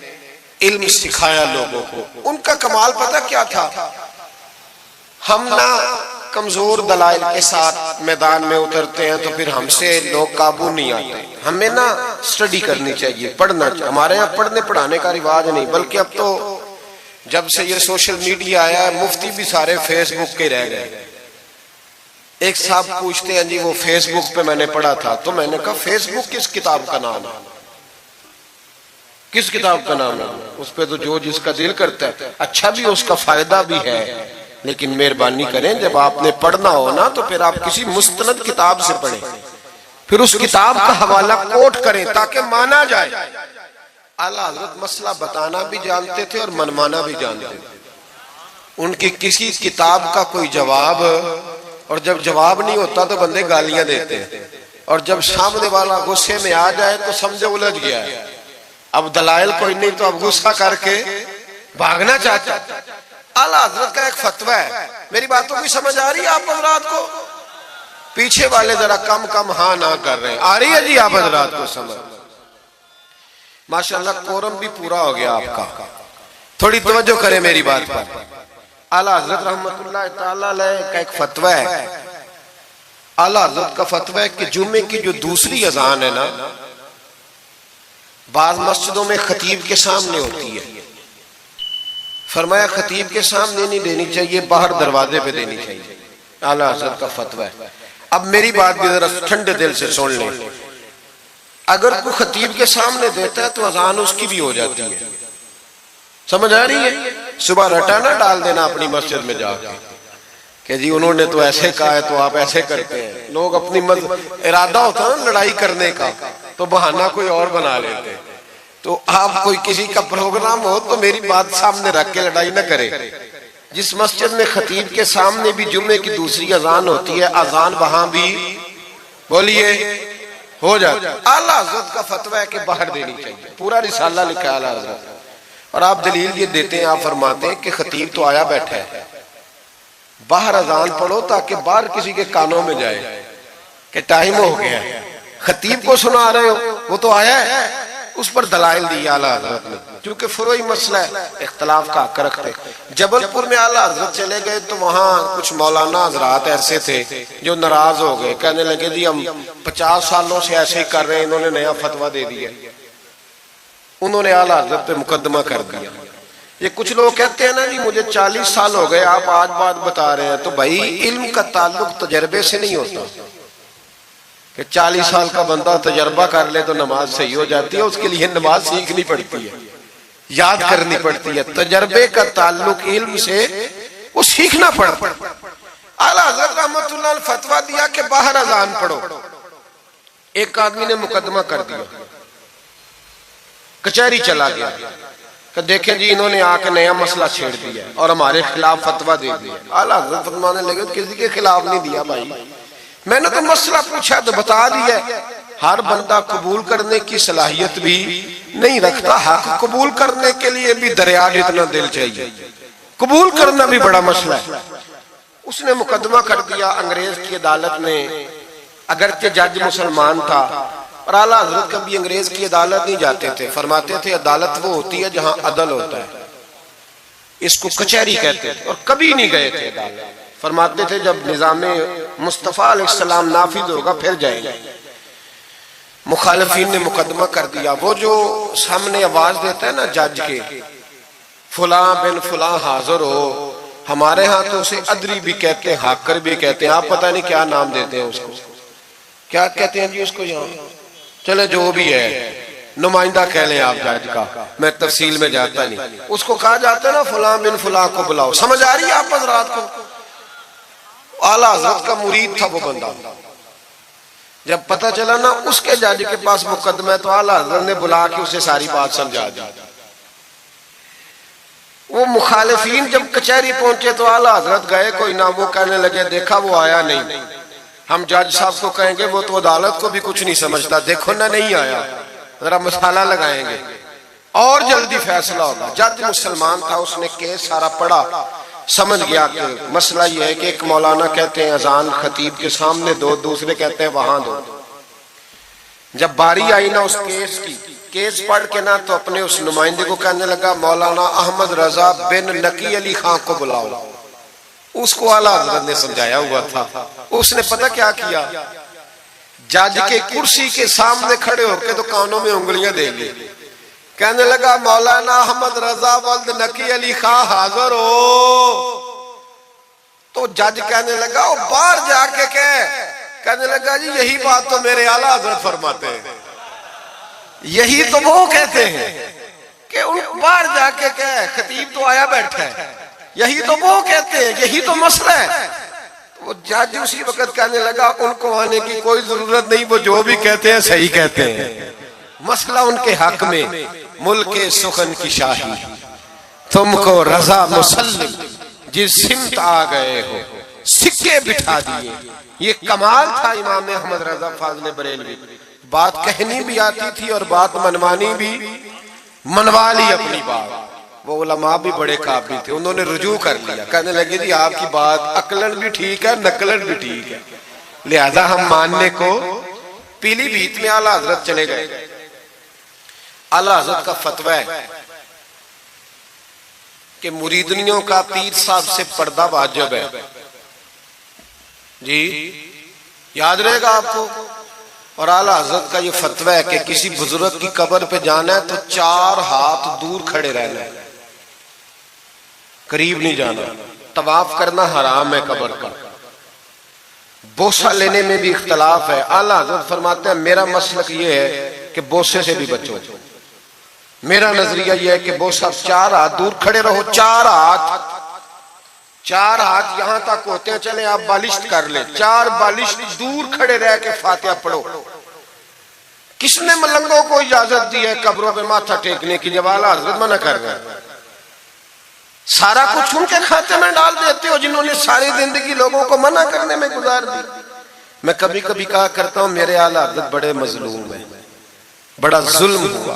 علم سکھایا لوگوں کو، ان کا کمال پتہ کیا تھا؟ ہم نہ کمزور دلائل کے ساتھ میدان میں اترتے ہیں تو پھر ہم سے لوگ قابو نہیں آتے، ہمیں نہ سٹڈی کرنی چاہیے، پڑھنا چاہیے۔ ہمارے یہاں پڑھنے پڑھانے کا رواج نہیں، بلکہ اب تو جب سے یہ سوشل میڈیا آیا ہے مفتی بھی سارے فیس بک کے رہ گئے۔ ایک صاحب پوچھتے ہیں جی وہ فیس بک پہ میں نے پڑھا تھا، تو میں نے کہا فیس بک کس کتاب کا نام ہے؟ کس کتاب کا نام ہے؟ اس پہ تو جو جس کا دل کرتا ہے، اچھا بھی اس کا فائدہ بھی ہے، لیکن مہربانی کریں جب آپ نے پڑھنا ہو نا تو پھر آپ کسی مستند کتاب سے پڑھیں، پھر اس کتاب کا حوالہ کوٹ کریں تاکہ مانا جائے۔ اعلیٰ حضرت مسئلہ بتانا بھی جانتے تھے اور منوانا بھی جانتے تھے۔ ان کی کسی کتاب کا کوئی جواب، اور جب جواب نہیں ہوتا تو بندے گالیاں دیتے ہیں، اور جب سامنے والا غصے میں آ جائے تو سمجھے الجھ گیا ہے، اب دلائل کوئی نہیں تو اب غصہ کر کے بھاگنا چاہتا ہے۔ اعلیٰ حضرت کا ایک فتویٰ ہے، میری باتوں کی سمجھ آ رہی ہے آپ حضرات کو؟ پیچھے والے ذرا کم کم ہاں نہ کر رہے ہیں، آ رہی ہے جی آپ حضرات کو سمجھ؟ ماشاءاللہ کورم بھی پورا ہو گیا آپ کا، تھوڑی توجہ کریں میری بات پر۔ اعلیٰ حضرت رحمت اللہ تعالیٰ علیہ کا ایک فتویٰ ہے، اعلیٰ حضرت کا فتویٰ ہے کہ جمعے کی جو دوسری اذان ہے نا، بعض مسجدوں میں خطیب کے سامنے ہوتی ہے، فرمایا خطیب کے سامنے نہیں دینی چاہیے، باہر دروازے پہ دینی چاہیے۔ اعلیٰ حضرت کا فتویٰ ہے۔ اب میری بات بھی ذرا ٹھنڈے دل سے سن لیں، اگر کوئی خطیب کے سامنے دیتا ہے تو اذان اس کی بھی ہو جاتی ہے، سمجھ آ رہی ہے؟ صبح رٹا نہ ڈال دینا اپنی مسجد میں جا کے کہ جی انہوں نے تو ایسے کہا ہے تو آپ ایسے کرتے ہیں۔ لوگ اپنی ارادہ ہوتا ہے لڑائی کرنے کا تو بہانہ کوئی اور بنا لیتے، تو آپ کوئی کسی کا پروگرام ہو تو میری بات سامنے رکھ کے لڑائی نہ کرے۔ جس مسجد میں خطیب کے سامنے بھی جمعے کی دوسری اذان ہوتی ہے، اذان وہاں بھی بولیے ہو جاتا ہے۔ اعلیٰ حضرت کا فتویٰ ہے کہ باہر دینی چاہیے، پورا رسالہ لکھا ہے اعلیٰ حضرت، اور آپ دلیل یہ دیتے ہیں، آپ فرماتے ہیں کہ خطیب تو آیا بیٹھا ہے، باہر اذان پڑھو تاکہ باہر کسی کے کانوں میں جائے کہ ٹائم ہو گیا ہے، خطیب کو سنا رہے ہو، وہ تو آیا ہے۔ اس پر دلائل دی اعلیٰ حضرت نے، کیونکہ فروعی مسئلہ ہے، اختلاف کا حق رکھتے۔ جبل پور میں اعلیٰ حضرت چلے گئے تو وہاں کچھ مولانا حضرات ایسے تھے جو ناراض ہو گئے، کہنے لگے جی ہم 50 سالوں سے ایسے ہی کر رہے ہیں، انہوں نے نیا فتویٰ دے دیا، انہوں نے اعلیٰ حضرت پہ مقدمہ کر دیا۔ یہ کچھ لوگ کہتے ہیں نا جی مجھے 40 سال ہو گئے آپ آج بات بتا رہے ہیں، تو بھائی علم کا تعلق تجربے سے نہیں ہوتا، کہ 40 سال کا بندہ تجربہ کر لے تو نماز صحیح ہو جاتی ہے، اس کے لیے نماز سیکھنی پڑتی ہے، یاد کرنی پڑتی ہے، تجربے کا تعلق علم سے وہ سیکھنا پڑتا ہے۔ اعلیٰ حضرت رحمت اللہ نے فتویٰ دیا کہ باہر اذان پڑھو۔ ایک آدمی نے مقدمہ کر دیا، کچہری چلا گیا کہ دیکھیں جی انہوں نے آ کے نیا مسئلہ چھیڑ دیا اور ہمارے خلاف فتویٰ دے دیا۔ اعلیٰ حضرت فرمانے لگے کسی کے خلاف نہیں دیا بھائی، میں نے تو مسئلہ پوچھا تو بتا دیا۔ ہر بندہ قبول کرنے کی صلاحیت بھی نہیں رکھتا، حق قبول کرنے کے لیے بھی دریا جتنا دل چاہیے، قبول کرنا بھی بڑا مسئلہ ہے۔ اس نے مقدمہ کر دیا انگریز کی عدالت میں، اگرچہ جج مسلمان تھا، اور اعلیٰ حضرت کبھی انگریز کی عدالت نہیں جاتے تھے، فرماتے تھے عدالت وہ ہوتی ہے جہاں عدل ہوتا ہے، اس کو کچہری کہتے تھے، اور کبھی نہیں گئے تھے عدالت۔ فرماتے تھے جب نظام مصطفیٰ علیہ السلام نافذ ہوگا پھر جائیں گے۔ مخالفین نے مقدمہ کر دیا، وہ جو سامنے آواز دیتا ہے نا جج کے، فلاں بن فلاں حاضر ہو، ہمارے ہاں تو اسے ادری بھی کہتے ہیں، حاکر بھی کہتے ہیں، آپ پتہ نہیں کیا نام دیتے ہیں اس کو، کیا کہتے ہیں جی اس کو یہاں، چلے جو بھی ہے نمائندہ کہہ لیں آپ جج کا، میں تفصیل میں جاتا نہیں، اس کو کہا جاتا ہے نا فلاں بن فلاں کو بلاؤ۔ سمجھ آ رہی ہے آپ حضرات کو؟ اعلیٰ حضرت کا مرید تھا وہ بندہ، جب پتہ چلا نا اس کے جج کے پاس مقدمہ ہے تو اعلیٰ حضرت نے بلا کے اسے ساری بات سمجھا دی۔ وہ مخالفین جب کچہری پہنچے تو اعلیٰ حضرت گئے کوئی نہ، وہ کہنے لگے دیکھا وہ آیا نہیں، ہم جج صاحب کو کہیں گے وہ تو عدالت کو بھی کچھ نہیں سمجھتا، دیکھو نہ نہیں آیا، ذرا مسئلہ لگائیں گے اور جلدی فیصلہ ہوگا۔ جج مسلمان تھا، اس نے کیس سارا پڑھا، سمجھ گیا کہ مسئلہ یہ ہے کہ ایک مولانا کہتے ہیں اذان خطیب کے سامنے دو، دوسرے کہتے ہیں وہاں دو۔ جب باری آئی نا اس کیس کی، کیس پڑھ کے نا تو اپنے اس نمائندے کو کہنے لگا مولانا احمد رضا بن نقی علی خان کو بلاؤ۔ اس کو اعلیٰ حضرت نے سمجھایا ہوا تھا، اس نے پتہ کیا کیا، جج کے کرسی کے سامنے کھڑے ہو کے تو کانوں میں انگلیاں دے لی، کہنے لگا مولانا احمد رضا ولد نقی علی خان حاضر ہو۔ تو جج کہنے لگا وہ باہر جا کے کہنے لگا جی یہی بات تو میرے اعلیٰ حضرت فرماتے ہیں، یہی تو وہ کہتے ہیں کہ ان باہر جا کے خطیب تو آیا بیٹھا ہے، یہی تو وہ کہتے ہیں، یہی تو مسئلہ ہے۔ وہ جج اسی وقت کہنے لگا ان کو آنے کی کوئی ضرورت نہیں، وہ جو بھی کہتے ہیں صحیح کہتے ہیں، مسئلہ ان کے حق میں، ملک سخن کی شاہی تم کو رضا مسلم جس سمت آ گئے ہو سکے بٹھا دیے۔ یہ کمال تھا امام احمد رضا فاضل بریلوی، بات کہنی بھی آتی تھی اور بات منوانی بھی، منوا لی اپنی بات۔ وہ علماء بھی بڑے قابل تھے، انہوں نے رجوع کر لیا، کہنے لگے جی آپ کی بات عقلن بھی ٹھیک ہے نقلن بھی ٹھیک ہے، لہذا ہم ماننے کو پیلی بھیت میں اعلیٰ حضرت چلے گئے۔ اعلیٰ حضرت کا فتویٰ ہے کہ مریدنیوں کا پیر صاحب سے پردہ واجب ہے، جی یاد رہے گا آپ کو۔ اور اعلیٰ حضرت کا یہ فتویٰ ہے کہ کسی بزرگ کی قبر پہ جانا ہے تو 4 ہاتھ دور کھڑے رہنا ہے، قریب نہیں جانا، طواف کرنا حرام ہے قبر کا، بوسہ لینے میں بھی اختلاف ہے۔ اعلیٰ حضرت فرماتے ہیں میرا مسلک یہ ہے کہ بوسے سے بھی بچو، میرا نظریہ یہ ہے کہ بوسہ 4 ہاتھ دور کھڑے رہو، 4 ہاتھ یہاں تک ہوتے ہیں، چلیں آپ بالشت کر لیں، 4 بالشت دور کھڑے رہ کے فاتحہ پڑھو۔ کس نے ملنگوں کو اجازت دی ہے قبروں پہ ماتھا ٹیکنے کی جب اعلیٰ حضرت منع کر رہے ہیں؟ سارا کچھ ان کے کھاتے میں ڈال دیتے ہو جنہوں نے ساری زندگی لوگوں کو منع کرنے میں گزار دی۔ میں کبھی کبھی کہا کرتا ہوں میرے اعلیٰ حضرت بڑے مظلوم ہیں، بڑا ظلم ہوا،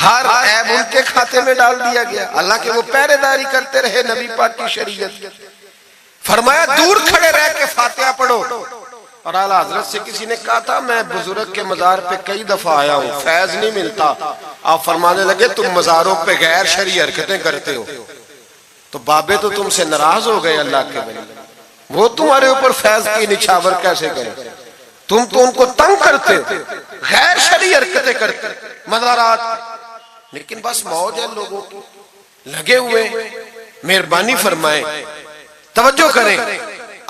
ہر عیب ان کے کھاتے میں ڈال دیا گیا، اللہ کے وہ پہرے داری کرتے رہے نبی پاک کی شریعت۔ فرمایا دور کھڑے رہ کے فاتحہ پڑھو۔ اور اعلیٰ حضرت سے کسی نے کہا تھا میں بزرگ کے مزار پہ کئی دفعہ آیا ہوں، فیض نہیں ملتا۔ آپ فرمانے لگے تم مزاروں پہ غیر شرعی حرکتیں کرتے ہو، تو بابے تو تم سے ناراض ہو گئے اللہ کے ولی، وہ تمہارے اوپر فیض کی نچھاور کیسے کریں؟ تم تو ان کو تنگ کرتے، غیر شرعی حرکتیں کرتے مزارات۔ لیکن بس موج ہے لوگوں کی، لگے ہوئے، مہربانی فرمائیں، توجہ کریں۔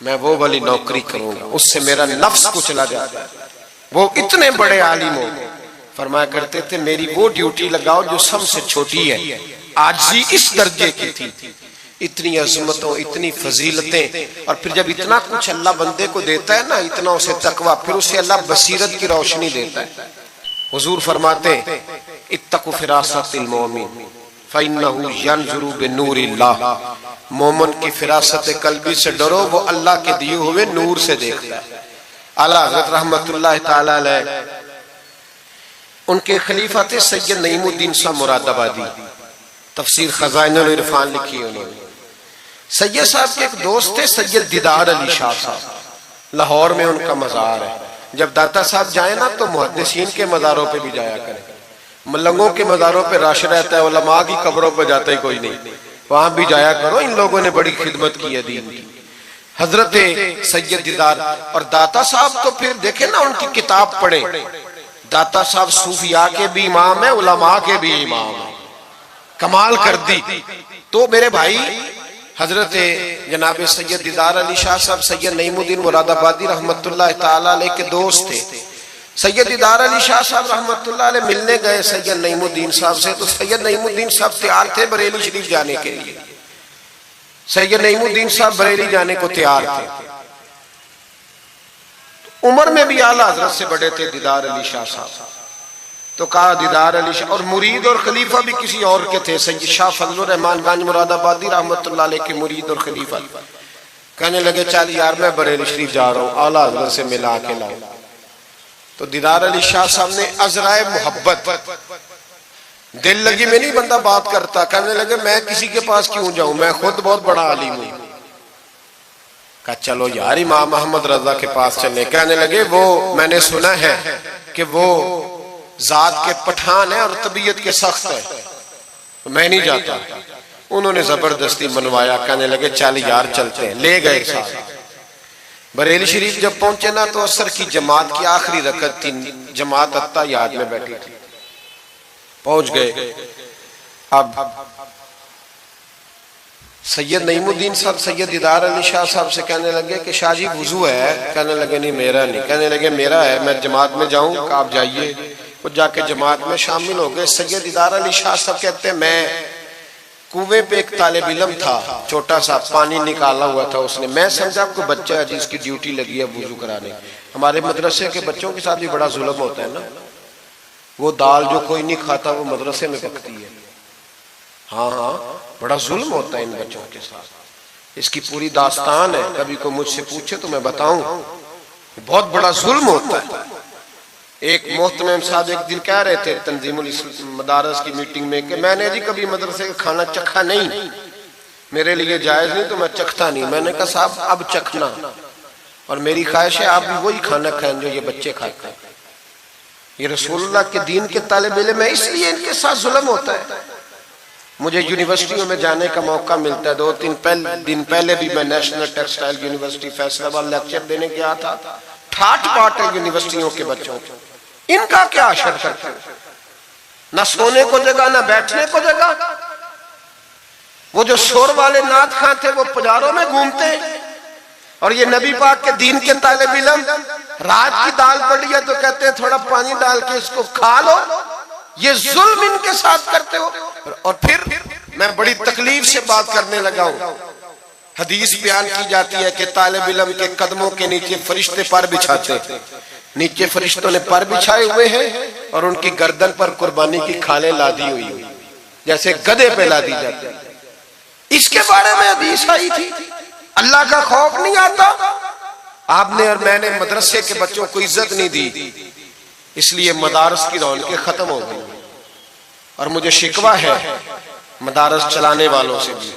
میں وہ والی نوکری کروں گا، اس سے میرا نفس کو چلا جاتا ہے۔ وہ اتنے بڑے عالم ہو، فرمایا کرتے تھے میری وہ ڈیوٹی لگاؤ جو سب سے چھوٹی ہے، عاجزی اس درجے کی تھی، اتنی عظمتوں، اتنی فضیلتیں، اور پھر جب اتنا کچھ اللہ بندے کو دیتا ہے نا، اتنا اسے تقویٰ، پھر اسے اللہ بصیرت کی روشنی دیتا ہے۔ حضور فرماتے ہیں اتقوا فراست المومن فإنہ ینظر بنور اللہ، مومن کی فراست قلبی سے ڈرو، وہ اللہ کے دیے ہوئے نور سے دیکھتا ہے۔ اعلیٰ حضرت رحمت اللہ تعالی علیہ، ان کے خلیفہ تھے سید نعیم الدین صاحب مراد آبادی، تفسیر خزائن العرفان لکھی انہوں نے۔ سید صاحب کے ایک دوست تھے سید دیدار علی شاہ صاحب، لاہور میں ان کا مزار ہے۔ جب داتا صاحب جائیں نا تو محدثین کے مزاروں پہ بھی جایا کریں، ملنگوں کے مزاروں پہ رش رہتا ہے، علماء کی قبروں پہ جاتا ہی کوئی نہیں، وہاں بھی جایا کرو، ان لوگوں نے بڑی خدمت کی ہے دین کی۔ حضرت سید دیدار اور داتا صاحب تو پھر دیکھیں نا، ان کی کتاب پڑھیں، داتا صاحب صوفیاء کے بھی امام ہیں، علماء کے بھی امام ہیں، کمال کر دی۔ تو میرے بھائی حضرت جناب سید دیدار علی شاہ صاحب سید نعیم الدین مراد آبادی رحمت اللہ تعالیٰ علیہ کے دوست تھے۔ سید دیدار علی شاہ صاحب رحمت اللہ علیہ ملنے گئے سید نعیم الدین صاحب سے، تو سید نعیم الدین صاحب تیار تھے بریلی شریف جانے کے لیے۔ سید نعیم الدین صاحب بریلی جانے کو تیار تھے، عمر میں بھی اعلیٰ حضرت سے بڑے تھے دیدار علی شاہ صاحب۔ تو کہا دیدار علی شاہ، اور مرید اور خلیفہ بھی کسی اور کے تھے، سید شاہ فضل الرحمان گنج مراد آبادی رحمت اللہ علیہ کے مرید اور خلیفہ۔ کہنے لگے چل یار میں بریلی شریف جا رہا ہوں، اعلیٰ حضرت سے ملا کے لاؤ۔ تو دیدار علی شاہ صاحب نے عذرائے محبت، دل لگی میں نہیں بندہ بات کرتا، کہنے لگے میں کسی کے پاس کیوں جاؤں، میں خود بہت بڑا عالم ہوں۔ کہا چلو یار امام محمد رضا کے پاس چلے۔ کہنے لگے وہ میں نے سنا ہے کہ وہ ذات کے پٹھان ہے اور طبیعت کے سخت ہے، میں نہیں جاتا۔ انہوں نے زبردستی منوایا، کہنے لگے چل یار چلتے ہیں، لے گئے ساتھ۔ بریلی شریف جب پہنچے نا تو عصر کی جماعت کی آخری رکعت تھی، جماعت اتحیات میں بیٹھی تھی، پہنچ گئے۔ اب سید نعیم الدین صاحب سید دیدار علی شاہ صاحب سے کہنے لگے کہ شاہ جی وضو ہے؟ کہنے لگے نہیں میرا نہیں۔ کہنے لگے میرا ہے، میں جماعت میں جاؤں؟ کہ آپ جائیے۔ وہ جا کے جماعت میں شامل ہو گئے۔ سید دیدار علی شاہ صاحب کہتے ہیں میں کنویں پہ ایک طالب علم تھا، چھوٹا سا پانی نکالا ہوا تھا اس نے، میں سمجھا آپ کو بچہ ہے جس کی ڈیوٹی لگی ہے وضو کرانے۔ ہمارے مدرسے کے بچوں کے ساتھ بھی بڑا ظلم ہوتا ہے نا، وہ دال جو کوئی نہیں کھاتا وہ مدرسے میں پکتی ہے۔ ہاں ہاں بڑا ظلم ہوتا ہے ان بچوں کے ساتھ، اس کی پوری داستان ہے، کبھی کو مجھ سے پوچھے تو میں بتاؤں، بہت بڑا ظلم ہوتا ہے۔ ایک محترم صاحب ایک دن کہہ رہے تھے تنظیم المدارس کی میٹنگ میں کہ میں نے جی کبھی مدرسے کا کھانا چکھا نہیں، میرے لیے جائز نہیں تو میں چکھتا نہیں۔ میں نے کہا صاحب اب چکھنا، اور میری خواہش ہے آپ بھی وہی کھانا کھائیں جو یہ بچے کھاتے ہیں۔ یہ رسول اللہ کے دین کے طالب علم ہے، اس لیے ان کے ساتھ ظلم ہوتا ہے۔ مجھے یونیورسٹیوں میں جانے کا موقع ملتا ہے، 2-3 دن پہلے بھی میں نیشنل ٹیکسٹائل یونیورسٹی فیصل آباد لیکچر دینے گیا تھا۔ ٹھاٹ باٹ ہے یونیورسٹیوں کے بچوں، ان کا کیا اشر کرتے ہیں، نہ سونے کو جگہ نہ بیٹھنے کو جگہ۔ وہ جو شور والے نعت خواں تھے وہ پجاروں میں گھومتے ہیں، اور یہ نبی پاک کے دین کے طالب علم رات کی دال پڑی ہے تو کہتے ہیں تھوڑا پانی ڈال کے اس کو کھا لو۔ یہ ظلم ان کے ساتھ کرتے ہو۔ اور پھر میں بڑی تکلیف سے بات کرنے لگا ہوں، حدیث بیان کی جاتی ہے کہ طالب علم کے قدموں کے نیچے فرشتے پر بچھاتے ہیں، نیچے فرشتوں نے پر بچھائے ہوئے ہیں اور ان کی گردن پر قربانی کی کھالیں لادی ہوئی ہیں، جیسے گدھے پہ لادی جاتی ہے۔ اس کے بارے میں حدیث آئی تھی، اللہ کا خوف نہیں آتا؟ آپ نے اور میں نے مدرسے کے بچوں کو عزت نہیں دی، اس لیے مدارس کی رونقیں ختم ہو گئی۔ اور مجھے شکوہ ہے مدارس چلانے والوں سے بھی،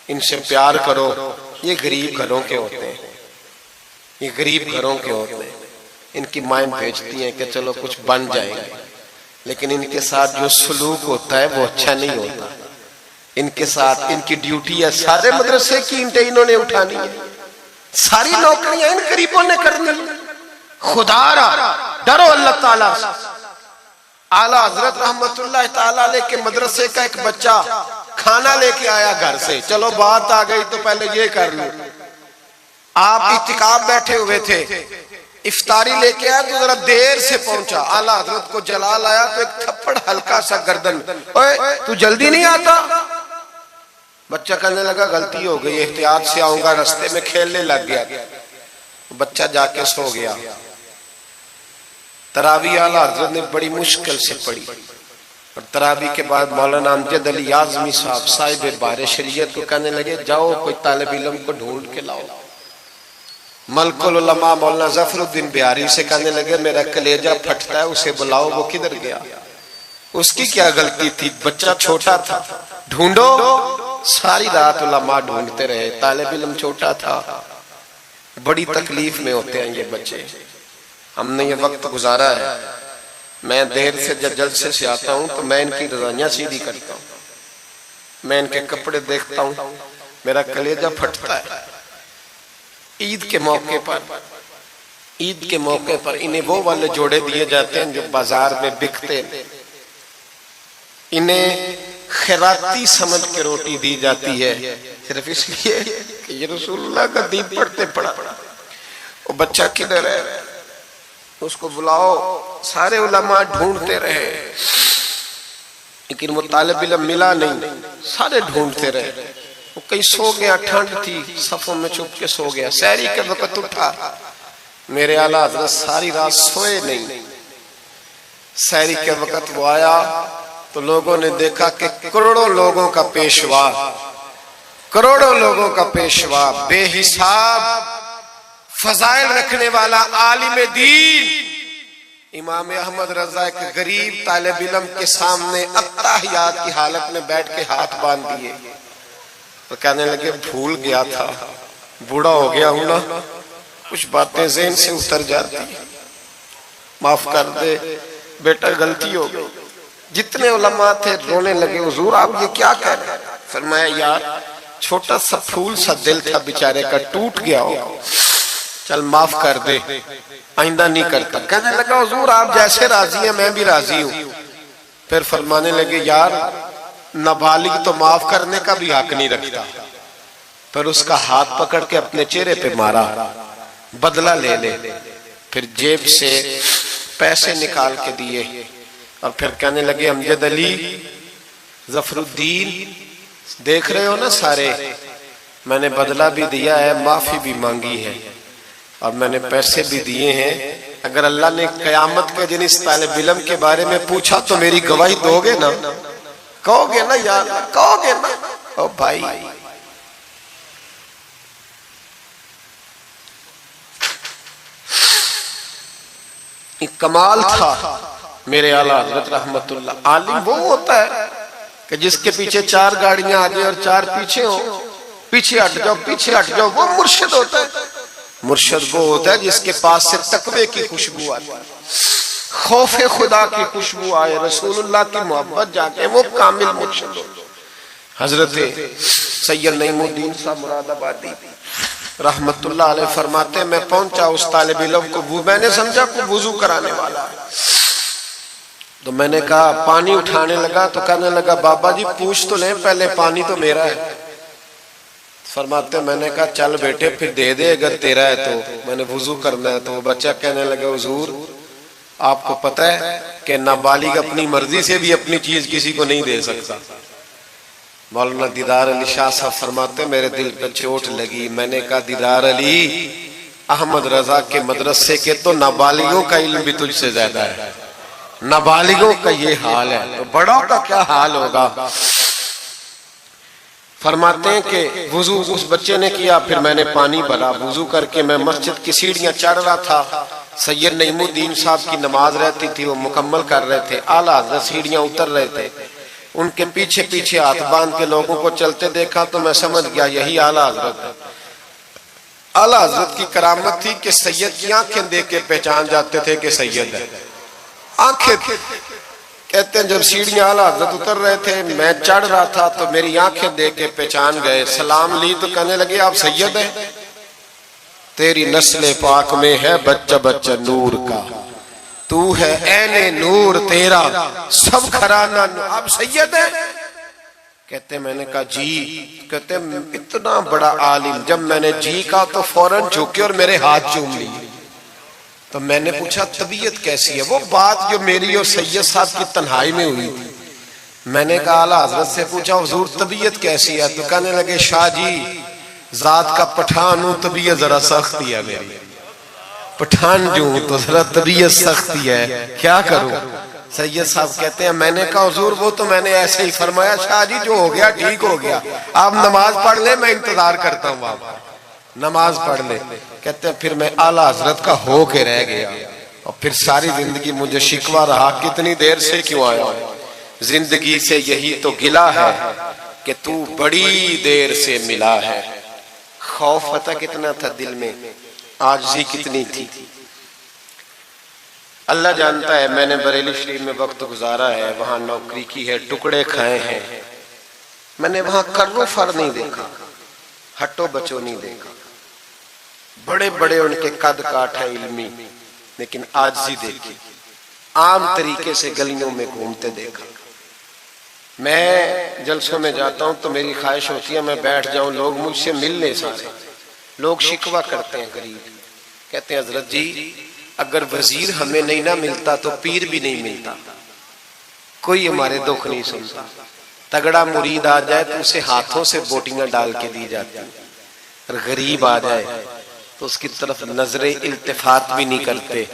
ان سے پیار کرو، یہ غریب گھروں کے ہوتے ہیں، یہ غریب گھروں کے ہوتے ہیں، ان کی مائیں بھیجتی ہیں کہ چلو کچھ بن جائیں گے، لیکن ان کے ساتھ جو سلوک ہوتا ہے وہ اچھا نہیں ہوتا۔ ان کے ساتھ ان کی ڈیوٹی ہے، سارے مدرسے کی اینٹیں انہوں نے اٹھانی ہے، ساری نوکریاں ان غریبوں نے کرنی۔ خدا را ڈرو اللہ تعالیٰ سے۔ اعلیٰ حضرت رحمت اللہ تعالیٰ علیہ کے مدرسے کا ایک بچہ کھانا لے کے آیا گھر سے، چلو بات آ گئی تو پہلے یہ کر لوں، آپ اعتکاف بیٹھے ہوئے تھے، افطاری لے کے آیا تو ذرا دیر سے پہنچا، اعلیٰ حضرت کو جلال آیا تو ایک تھپڑ ہلکا سا گردن، اوے تو جلدی نہیں آتا؟ بچہ کہنے لگا غلطی ہو گئی، احتیاط سے آؤں گا، رستے میں کھیلنے لگ گیا۔ بچہ جا کے سو گیا۔ تراویح اعلیٰ حضرت نے بڑی مشکل سے پڑھی، اور تراویح کے بعد مولانا امجد علی اعظمی صاحب صاحب بار شریعت کو کہنے لگے جاؤ کوئی طالب علم کو ڈھونڈ کے لاؤ۔ ملک العلماء مولانا ظفر الدین بہاری سے کہنے لگے میرا کلیجہ پھٹتا ہے، اسے بلاؤ، وہ کدھر گیا؟ اس کی کیا غلطی تھی؟ بچہ چھوٹا تھا، ڈھونڈو۔ ساری رات علماء ڈھونڈتے رہے، طالب علم چھوٹا تھا۔ بڑی تکلیف میں ہوتے ہیں یہ بچے۔ ہم نے یہ وقت گزارا ہے، میں دیر سے جلسے سے آتا ہوں تو میں ان کی رضائیاں سیدھی کرتا ہوں، میں ان کے کپڑے دیکھتا ہوں، میرا کلیجہ پھٹتا ہے۔ عید کے موقع پر انہیں وہ والے جوڑے دیے جاتے ہیں جو بازار میں بکتے، انہیں خیراتی سمجھ کے روٹی دی جاتی ہے، صرف اس لیے کہ یہ رسول اللہ کا دین پڑھتے پڑھا۔ وہ بچہ کدھر ہے؟ اس کو بلاؤ۔ سارے علماء ڈھونڈتے رہے لیکن وہ طالب علم ملا نہیں، سارے ڈھونڈتے رہے۔ وہ کہیں سو گیا، ٹھنڈ تھی، صفوں میں چھپ کے سو گیا۔ سحری کے وقت اٹھا، میرے اعلیٰ حضرت ساری رات سوئے نہیں۔ سحری کے وقت وہ آیا تو لوگوں نے دیکھا کہ کروڑوں لوگوں کا پیشوا، بے حساب فضائل رکھنے والا عالم دین امام احمد رضا ایک غریب طالب علم کے سامنے اتحیات کی حالت میں بیٹھ کے ہاتھ باندھ دیے، تو کہنے لگے بھول گیا تھا، بوڑھا ہو گیا ہوں نا، کچھ باتیں ذہن سے اتر جاتی، معاف کر دے بیٹا، غلطی ہو گئی۔ جتنے علماء تھے رونے لگے، حضور آپ یہ کیا کہہ رہے ہیں؟ فرمایا یار چھوٹا سا پھول سا دل تھا بیچارے کا، ٹوٹ گیا ہو، چل معاف کر دے، آئندہ نہیں کرتا۔ کہنے لگا حضور آپ جیسے راضی ہیں میں بھی راضی ہوں۔ پھر فرمانے لگے یار نابالغ تو معاف کرنے کا بھی حق نہیں رکھتا۔ پھر اس کا ہاتھ پکڑ کے اپنے چہرے پہ مارا، بدلہ لے لے۔ پھر جیب سے پیسے نکال کے دیے اور پھر کہنے لگے امجد علی، ظفر الدین، دیکھ رہے ہو نا سارے، میں نے بدلہ بھی دیا ہے، معافی بھی مانگی ہے، اور میں نے پیسے بھی دیے ہیں۔ اگر اللہ نے قیامت کے دن اس طالب علم کے بارے میں پوچھا تو میری گواہی دو گے نا؟ کہو گے نا یار، کہو گے نا؟ او بھائی، ایک کمال تھا میرے اعلیٰ حضرت رحمت اللہ۔ عالم وہ ہوتا ہے کہ جس کے پیچھے چار گاڑیاں آ جائیں اور چار پیچھے ہوں، پیچھے ہٹ جاؤ پیچھے ہٹ جاؤ، وہ مرشد ہوتا ہے۔ مرشد وہ ہوتا ہے جس کے پاس سے تقوی کی خوشبو آتی، خوف خدا کی خوشبو آئے، رسول اللہ کی محبت جا کے، وہ کامل مرشد ہوتا ہے۔ حضرت سید نعیم الدین صاحب مراد آبادی رحمت اللہ علیہ فرماتے ہیں میں پہنچا اس طالب علم کو، میں نے سمجھا کو وضو کرانے والا ہے، تو میں نے کہا پانی اٹھانے لگا تو کہنے لگا بابا جی پوچھ تو لیں پہلے، پانی تو میرا ہے۔ فرماتے میں نے کہا چل بیٹے پھر دے دے اگر تیرا ہے تو، میں نے وضو کرنا ہے۔ تو وہ بچہ کہنے لگا حضور آپ کو پتہ ہے کہ نابالغ اپنی مرضی سے بھی اپنی چیز کسی کو نہیں دے سکتا۔ مولانا دیدار علی شاہ صاحب فرماتے میرے دل پر چوٹ لگی، میں نے کہا دیدار علی، احمد رضا کے مدرسے کے تو نابالغوں کا علم بھی تجھ سے زیادہ ہے، نابالغوں کا یہ حال ہے تو بڑوں کا کیا حال ہوگا۔ فرماتے ہیں کہ وضو اس بچے نے کیا، پھر میں نے پانی بھرا، وضو کر کے میں مسجد کی سیڑھیاں چڑھ رہا تھا، سید نعیم الدین صاحب کی نماز رہتی تھی، وہ مکمل کر رہے تھے، اعلیٰ حضرت سیڑھیاں اتر رہے تھے، ان کے پیچھے پیچھے ہاتھ باندھ کے لوگوں کو چلتے دیکھا تو میں سمجھ گیا یہی اعلیٰ حضرت ہے۔ اعلیٰ حضرت کی کرامت تھی کہ سید کی آنکھیں دیکھ کے پہچان جاتے تھے کہ سید ہے، آنکھیں کہتے ہیں جب سیڑھیاں اعلیٰ حضرت اتر رہے تھے میں چڑھ رہا تھا تو میری آنکھیں دیکھ کے پہچان گئے، سلام لی تو کہنے لگے آپ سید ہیں، تیری نسل پاک میں ہے بچہ بچہ نور کا، تو ہے عین نور تیرا سب گھرانہ، آپ سید ہیں کہتے ہیں میں نے کہا جی، کہتے ہیں اتنا بڑا عالم، جب میں نے جی کہا تو فوراً جھکے اور میرے ہاتھ چوم لیے۔ تو میں نے پوچھا طبیعت کیسی ہے؟ وہ بات جو میری اور سید صاحب کی تنہائی میں ہوئی تھی، میں نے کہا اعلیٰ حضرت سے پوچھا حضور طبیعت کیسی ہے؟ تو کہنے لگے شاہ جی ذات کا پٹھان ہوں، طبیعت ذرا سختی ہے میری، پٹھان جو ہوں تو ذرا طبیعت سختی ہے، کیا کروں؟ سید صاحب کہتے ہیں میں نے کہا حضور وہ تو میں نے ایسے ہی فرمایا، شاہ جی جو ہو گیا ٹھیک ہو گیا، آپ نماز پڑھ لیں میں انتظار کرتا ہوں، آپ نماز پڑھ لیں۔ کہتے ہیں پھر میں اعلیٰ حضرت کا ہو کے رہ گیا، اور پھر ساری زندگی مجھے شکوہ رہا کتنی دیر سے کیوں آیا ہوں، زندگی سے یہی تو گلا ہے کہ تو بڑی دیر سے ملا ہے۔ خوف پتہ کتنا تھا دل میں، عاجزی کتنی تھی۔ اللہ جانتا ہے میں نے بریلی شریف میں وقت گزارا ہے، وہاں نوکری کی ہے، ٹکڑے کھائے ہیں، میں نے وہاں کرو فر نہیں دیکھا، ہٹو بچو نہیں دیکھا، بڑے بڑے ان کے قد کاٹ ہیں علمی، لیکن عاجزی دیکھی، عام طریقے سے گلیوں میں گھومتے دیکھا۔ میں جلسوں میں جاتا ہوں تو میری خواہش ہوتی ہے میں بیٹھ جاؤں، لوگ مجھ سے مل لیں، سارے لوگ شکوہ کرتے ہیں غریب، کہتے ہیں حضرت جی اگر وزیر ہمیں نہیں نہ ملتا تو پیر بھی نہیں ملتا، کوئی ہمارے دکھ نہیں سنتا، تگڑا مرید آ جائے تو اسے ہاتھوں سے بوٹیاں ڈال کے دی جاتی، اور غریب آ جائے تو اس کی طرف نظر التفات بھی نہیں کرتے،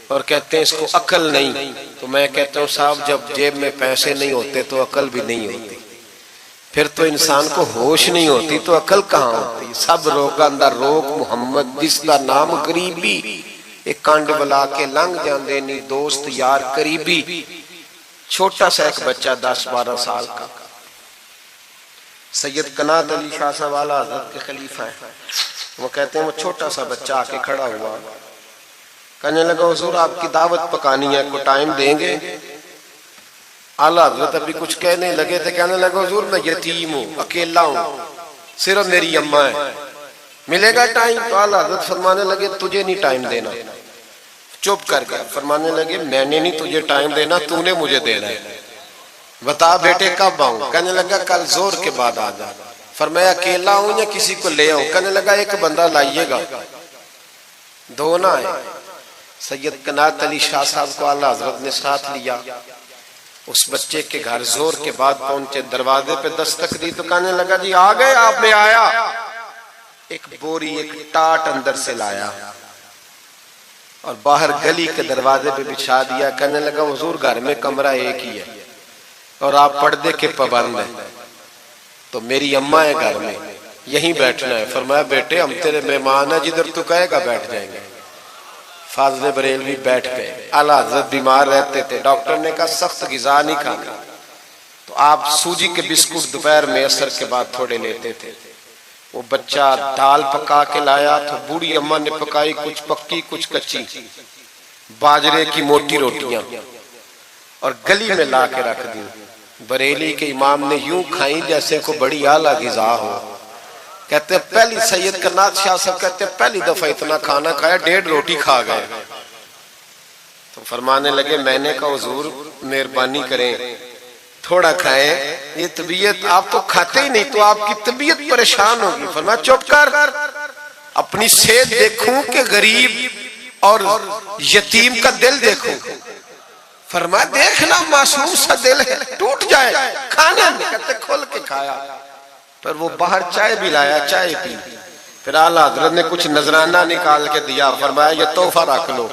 اور کہتے ہیں اس کو عقل نہیں۔ تو میں کہتا ہوں صاحب جب جیب میں پیسے نہیں ہوتے تو عقل بھی نہیں ہوتی، پھر تو انسان کو ہوش نہیں ہوتی تو عقل کہاں ہوتی؟ سب روگاں دا روگ محمد جس دا نام غریبی، ایک کانڈ بلا کے لنگ جاندے نہیں دوست یار قریبی۔ چھوٹا سا ایک بچہ 10-12 سال کا، سید قنات علی شاہ صاحب اعلیٰ حضرت کے خلیفہ ہیں، وہ کہتے ہیں وہ چھوٹا سا بچہ آ کے کھڑا ہوا، کہنے لگا حضور آپ کی دعوت پکانی ہے، کو ٹائم دیں گے؟ اعلیٰ حضرت ابھی کچھ کہنے لگے تھے، کہنے لگا حضور میں یتیم ہوں، اکیلا ہوں، صرف میری اماں ہے، ملے گا ٹائم؟ تو اعلیٰ حضرت فرمانے لگے تجھے نہیں ٹائم دینا، چپ کر گیا، فرمانے لگے میں نے نہیں تجھے ٹائم دینا، تو نے مجھے دینا ہے، بتا بیٹے کب آؤں؟ کہنے لگا کل زور کے بعد آ جا۔ فرمایا اکیلا ہوں یا کسی کو لے آؤں؟ کہنے لگا ایک بندہ لائیے گا، دو نہ آئے۔ سید قنات علی شاہ صاحب کو اعلیٰ حضرت نے ساتھ لیا، اس بچے کے گھر زور کے بعد پہنچے، دروازے پہ دستک دی تو کہنے لگا جی آ گئے آپ؟ میں آیا، ایک بوری ایک ٹاٹ اندر سے لایا اور باہر گلی کے دروازے پہ بچھا دیا، کہنے لگا حضور گھر میں کمرہ ایک ہی ہے اور آپ پردے کے پابند ہیں، تو میری اماں ہے گھر میں، یہیں بیٹھنا ہے۔ فرمایا بیٹے ہم تیرے مہمان ہیں، جدھر تو کہے گا بیٹھ جائیں گے۔ فاضل بریلوی بیٹھ گئے، اعلیٰ حضرت بیمار رہتے تھے، ڈاکٹر نے کہا سخت غذا نہیں کھانا، تو آپ سوجی کے بسکٹ دوپہر میں عصر کے بعد تھوڑے لیتے تھے۔ وہ بچہ دال پکا کے لایا تو بوڑھی اماں نے پکائی، کچھ پکی کچھ کچی، باجرے کی موٹی روٹیاں، اور گلی میں لا کے رکھ دی۔ بریلی کے امام نے یوں کھائیں جیسے کو بڑی اعلیٰ غذا ہو۔ کہتے ہیں پہلی سید قنات شاہ صاحب کہتے ہیں پہلی دفعہ اتنا کھانا کھایا، 1.5 روٹی کھا گئے۔ تو فرمانے لگے میں نے کہا حضور مہربانی کریں تھوڑا کھائیں، یہ طبیعت آپ تو کھاتے ہی نہیں تو آپ کی طبیعت پریشان ہوگی۔ فرمایا چپ کر، اپنی صحت دیکھوں کہ غریب اور یتیم کا دل دیکھوں؟ فرمایا دیکھنا معصوم سا دل ہے، ٹوٹ جائے، کھانا نہیں۔ کہتے کھول کے کھایا، پر وہ باہر چائے بھی لایا، چائے پی، پھر اعلیٰ حضرت نے کچھ نذرانہ نکال کے دیا، فرمایا یہ تحفہ رکھ لو،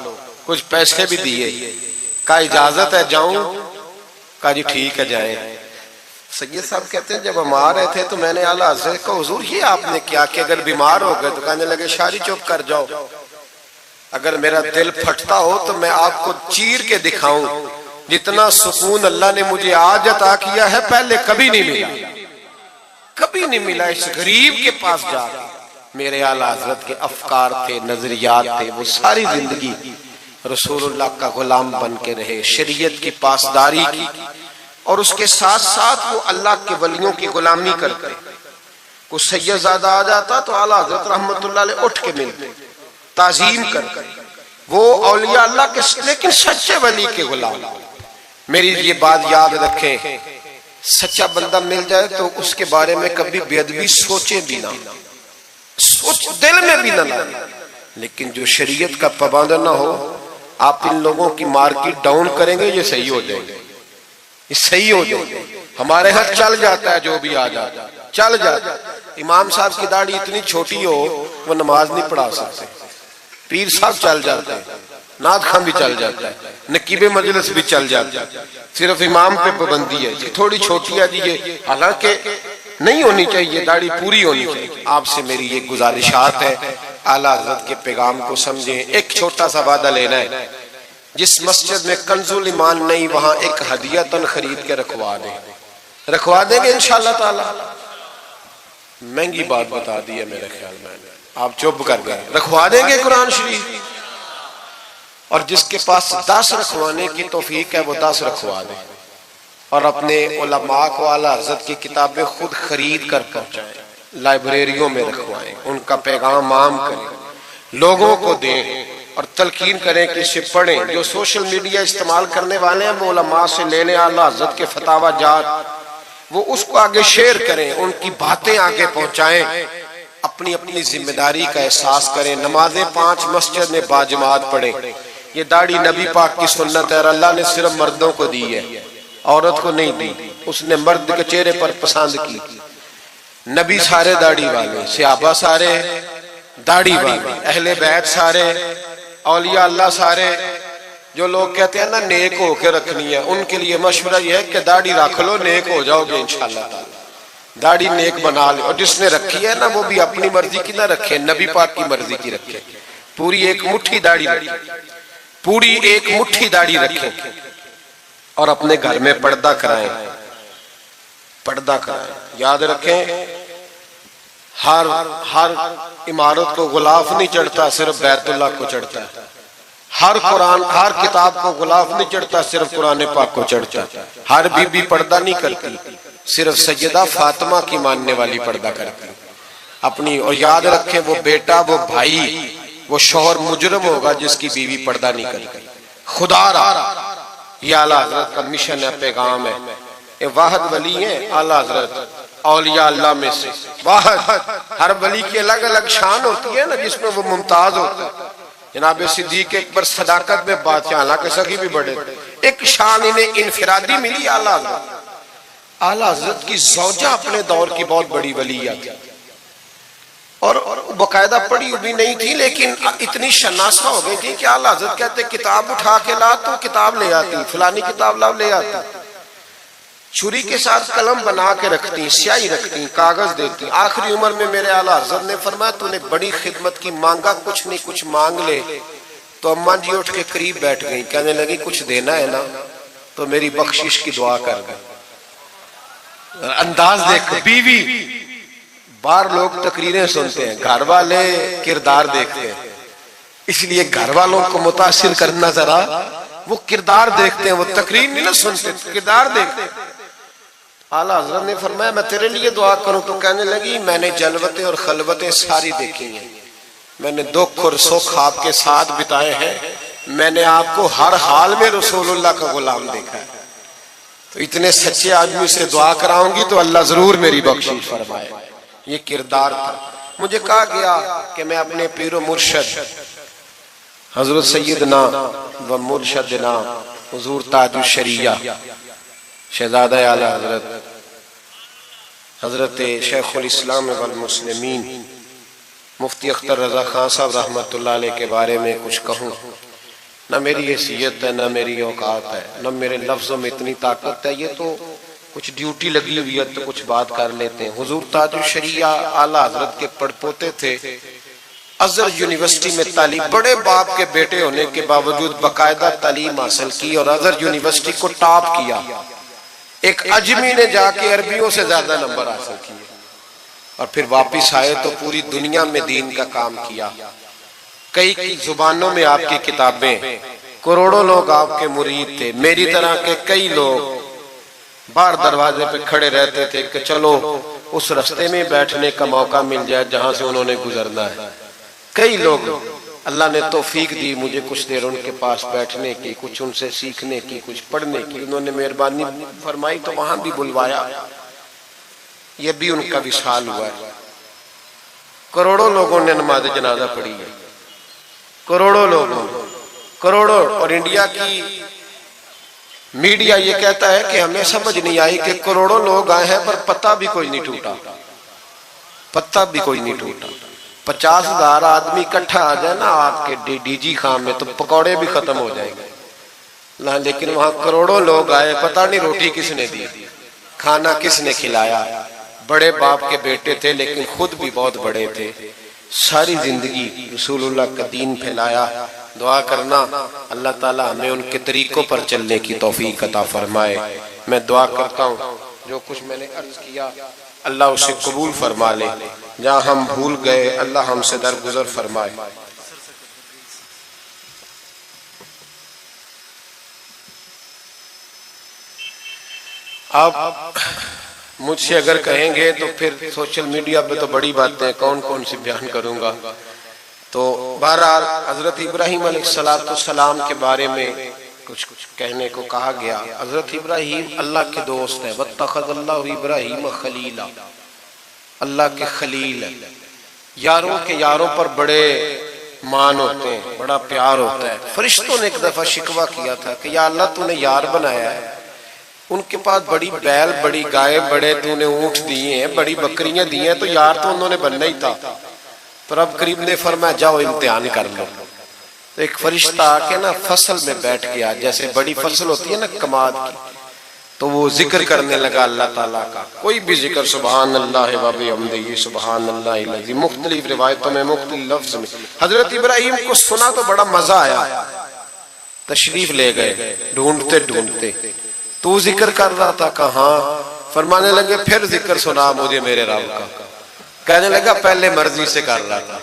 کچھ پیسے بھی دیے، کہا اجازت ہے جاؤں؟ کہا جی ٹھیک ہے جائیں۔ سید صاحب کہتے ہیں جب ہم آ رہے تھے تو میں نے اعلیٰ حضرت کو حضور یہ آپ نے کیا کہ اگر بیمار ہو گئے؟ تو کہنے لگے شاہ جی چپ کر جاؤ، اگر میرا دل پھٹتا ہو تو میں آپ کو چیر کے دکھاؤں، جتنا سکون اللہ نے مجھے آج عطا کیا ہے پہلے کبھی نہیں ملا، کبھی نہیں ملا۔ اس غریب کے پاس جا کے میرے اعلیٰ حضرت کے افکار تھے، نظریات تھے، وہ ساری زندگی رسول اللہ کا غلام بن کے رہے، شریعت کی پاسداری کی، اور اس کے ساتھ ساتھ وہ اللہ کے ولیوں کی غلامی کرتے۔ کوئی سید زادہ آ جاتا تو اعلیٰ حضرت رحمت اللہ علیہ اٹھ کے ملتے، تعظیم کرتے، وہ اولیاء اللہ کے لیکن سچے ولی کے غلام۔ میری یہ بات یاد رکھیں، سچا بندہ مل جائے تو اس کے بارے میں کبھی بے ادبی سوچے بھی نہ، سوچ دل میں بھی نہ لائے. لیکن جو شریعت کا پابند نہ ہو، آپ ان لوگوں کی مارکیٹ ڈاؤن کریں گے، یہ صحیح ہو جائیں گے، یہ صحیح ہو جائیں گے. ہمارے ہاں چل جاتا ہے جو بھی آ جاتا ہے، چل جاتا ہے. امام صاحب کی داڑھی اتنی چھوٹی ہو وہ نماز نہیں پڑھا سکتے، پیر صاحب چل جاتے ہیں، نعت خواں بھی چل جاتا ہے، نقیب مجلس بھی چل جاتا ہے. صرف امام پہ پابندی ہے کہ تھوڑی چھوٹی ہے جی، یہ حالانکہ نہیں ہونی چاہیے، داڑھی پوری ہونی چاہیے. آپ سے میری یہ گزارشات ہے، اعلیٰ حضرت کے پیغام کو سمجھیں. ایک چھوٹا سا وعدہ لینا ہے، جس مسجد میں کنز الایمان نہیں وہاں ایک ہدیہ خرید کے رکھوا دیں، رکھوا دیں گے انشاءاللہ تعالی. مہنگی بات بتا دی ہے میرے خیال میں، آپ چپ کر گئے. رکھوا دیں گے قرآن شریف، اور جس کے پاس 10 رکھوانے کی توفیق ہے وہ 10 رکھوا دیں، اور اپنے علماء کو اعلیٰ حضرت کی کتابیں خود خرید کر پہنچائیں، لائبریریوں میں رکھوائیں، ان کا پیغام عام کریں، لوگوں کو دیں اور تلقین کریں کہ اسے پڑھیں. جو سوشل میڈیا استعمال کرنے والے ہیں وہ علماء سے لے لیں، اعلیٰ حضرت کے فتاوی جات، وہ اس کو آگے شیئر کریں، ان کی باتیں آگے پہنچائیں. اپنی اپنی ذمہ داری کا احساس کریں. نمازیں 5 مسجد میں باجماعت پڑھیں. یہ داڑھی نبی پاک کی سنت ہے، اور اللہ نے صرف مردوں کو دی ہے، عورت کو نہیں دی. اس نے مرد کے چہرے پر پسند کی. نبی سارے داڑھی والے، صحابہ سارے داڑھی والے، اہل بیت سارے، اولیاء اللہ سارے. جو لوگ کہتے ہیں نا نیک ہو کے رکھنی ہے، ان کے لیے مشورہ یہ ہے کہ داڑھی رکھ لو، نیک ہو جاؤ گے انشاءاللہ تعالی. داڑھی نیک بنا لے، اور جس نے رکھی ہے نا وہ بھی اپنی مرضی کی نہ رکھے، نبی پاک کی مرضی کی رکھے. پوری ایک مٹھی داڑھی رکھے، پوری ایک مٹھی داڑھی رکھیں، اور اپنے گھر میں پردہ کرائیں، پردہ کرائیں. یاد رکھیں ہر عمارت کو غلاف نہیں چڑھتا، صرف بیت اللہ کو چڑھتا ہے. ہر قرآن، ہر کتاب کو غلاف نہیں چڑھتا، صرف قرآن پاک کو چڑھتا ہے. ہر بی بی پردہ نہیں کرتی، صرف سیدہ فاطمہ کی ماننے والی پردہ کرتی اپنی. اور یاد رکھیں وہ بیٹا، وہ بھائی، وہ شوہر مجرم ہوگا جس کی بیوی پردہ نہیں کرتی. خدا رہا، یہ اعلیٰ حضرت کا مشن ہے، پیغام ہے. یہ واحد ولی ہیں اعلیٰ حضرت اولیاء اللہ میں سے واحد. ہر ولی کی الگ الگ شان ہوتی ہے نا، جس میں وہ ممتاز ہوتا ہے. جناب صدیق اکبر صداقت میں بادشاہ، حالانکہ سخی بھی بڑے، ایک شان انہیں انفرادی ملی اعلیٰ حضرت. اعلیٰ حضرت کی زوجہ اپنے دور کی بہت بڑی ولیہ تھی، اور باقاعدہ پڑھی بھی نہیں تھی، لیکن اتنی شناسہ ہو گئی تھی کہ اعلیٰ حضرت کہتے کتاب اٹھا کے لا تو کتاب لے آتی، فلانی کتاب لاؤ لے آتی. چھری کے ساتھ قلم بنا کے رکھتی، سیاہی رکھتی، کاغذ دیتی. آخری عمر میں میرے اعلیٰ حضرت نے فرمایا تو نے بڑی خدمت کی، مانگا کچھ نہیں، کچھ مانگ لے. تو اماں جی اٹھ کے قریب بیٹھ گئی، کہنے لگی کچھ دینا ہے نا تو میری بخشش کی دعا کر گئی. انداز دیکھ، بیوی. باہر لوگ تقریریں سنتے ہیں، گھر والے کردار دیکھتے ہیں. اس لیے گھر والوں کو متاثر کرنا ذرا، وہ کردار دیکھتے ہیں، وہ تقریر نہیں نہ سنتے، کردار دیکھتے ہیں. اعلیٰ حضرت نے فرمایا میں تیرے لیے دعا کروں؟ تو کہنے لگی میں نے جلوتیں اور خلوتیں ساری دیکھی ہیں، میں نے دکھ اور سکھ آپ کے ساتھ بتائے ہیں، میں نے آپ کو ہر حال میں رسول اللہ کا غلام دیکھا ہے. تو اتنے سچے آدمی سے دعا کراؤں گی تو اللہ ضرور میری بخشش فرمائے. یہ کردار تھا. مجھے کہا گیا کہ میں اپنے پیر و مرشد حضرت سیدنا و مرشدنا حضور تاج الشریعہ شہزادہ اعلیٰ حضرت شیخ الاسلام والمسلمین مفتی اختر رضا خان صاحب رحمۃ اللہ علیہ کے بارے میں کچھ کہوں. نہ میری حیثیت ہے، نہ میری اوقات ہے، نہ میرے لفظوں میں اتنی طاقت ہے. یہ تو کچھ ڈیوٹی لگی ہوئی ہے تو کچھ بات کر لیتے ہیں. حضور تاج الشریعہ اعلیٰ حضرت کے پڑپوتے تھے. ازہر یونیورسٹی میں تعلیم، بڑے باپ کے بیٹے ہونے کے باوجود باقاعدہ تعلیم حاصل کی اور ازہر یونیورسٹی کو ٹاپ کیا. ایک اجمی نے جا کے عربیوں سے زیادہ نمبر حاصل کیے، اور پھر واپس آئے تو پوری دنیا میں دین کا کام کیا. کئی زبانوں میں آپ کی کتابیں، کروڑوں لوگ آپ کے مرید تھے. میری طرح کے کئی لوگ باہر دروازے پہ کھڑے رہتے تھے کہ چلو اس رستے میں بیٹھنے کا موقع مل جائے جہاں سے انہوں نے گزرنا ہے. کئی لوگ اللہ نے توفیق دی مجھے کچھ دیر ان کے پاس بیٹھنے کی، کچھ ان سے سیکھنے کی، کچھ پڑھنے کی، انہوں نے مہربانی فرمائی تو وہاں بھی بلوایا، یہ بھی ان کا وصال ہوا ہے۔ کروڑوں لوگوں نے نماز جنازہ پڑھی ہے، کروڑوں لوگوں، کروڑوں۔ اور انڈیا کی میڈیا یہ کہتا ہے کہ ہمیں سمجھ نہیں آئی کہ کروڑوں لوگ آئے ہیں پر پتہ بھی کوئی نہیں ٹوٹا، پتہ بھی کوئی نہیں ٹوٹا۔ 50,000 آدمی اکٹھا آ جائے نا آپ کے ڈی جی خان میں تو پکوڑے بھی ختم ہو جائیں گے، لیکن وہاں کروڑوں لوگ آئے، پتہ نہیں روٹی کس نے دی، کھانا کس نے کھلایا۔ بڑے باپ کے بیٹے تھے لیکن خود بھی بہت بڑے تھے، ساری زندگی رسول اللہ کا دین پھیلایا۔ دعا کرنا اللہ تعالی ہمیں ان کے طریقوں پر چلنے کی توفیق عطا فرمائے۔ میں دعا کرتا ہوں جو کچھ میں نے عرض کیا اللہ اسے قبول فرما لے، جہاں ہم بھول گئے اللہ ہم سے درگزر فرمائے۔ آپ مجھ سے اگر کہیں گے تو پھر سوشل میڈیا پہ تو بڑی باتیں کون کون سی بیان کروں گا، تو بہرحال حضرت ابراہیم علیہ السلام کے بارے میں کچھ کہنے کو کہا گیا۔ حضرت ابراہیم اللہ کے دوست ہیں، وَاتَّخَذَ اللَّهُ إِبْرَاهِيمَ خَلِيلًا، اللہ کے خلیل ہے۔ یاروں کے یاروں پر بڑے مان ہوتے ہیں، بڑا پیار ہوتا ہے۔ فرشتوں نے ایک دفعہ شکوہ کیا تھا کہ یا اللہ تو نے یار بنایا ہے، ان کے پاس بڑی بیل، بڑی گائے، بڑے تو نے اونٹ دیے ہیں، بڑی بکریاں دی ہیں، تو یار تو انہوں نے بننا ہی تھا۔ تو رب کریم نے فرمایا جاؤ امتحان کر لو۔ تو ایک فرشتہ آ کے نا فصل میں بیٹھ گیا، جیسے بڑی فصل ہوتی ہے نا کماد کی، تو وہ ذکر کرنے لگا اللہ تعالیٰ کا، کوئی بھی ذکر، سبحان اللہ و بحمدہ، سبحان اللہ العظیم، مختلف روایتوں میں مختلف لفظ میں۔ حضرت ابراہیم کو سنا تو بڑا مزہ آیا، تشریف لے گئے ڈھونڈتے ڈھونڈتے۔ تو ذکر کر رہا تھا کہاں؟ فرمانے لگے پھر ذکر سنا مجھے میرے رب کا۔ کہنے لگا پہلے مرضی سے کر رہا تھا،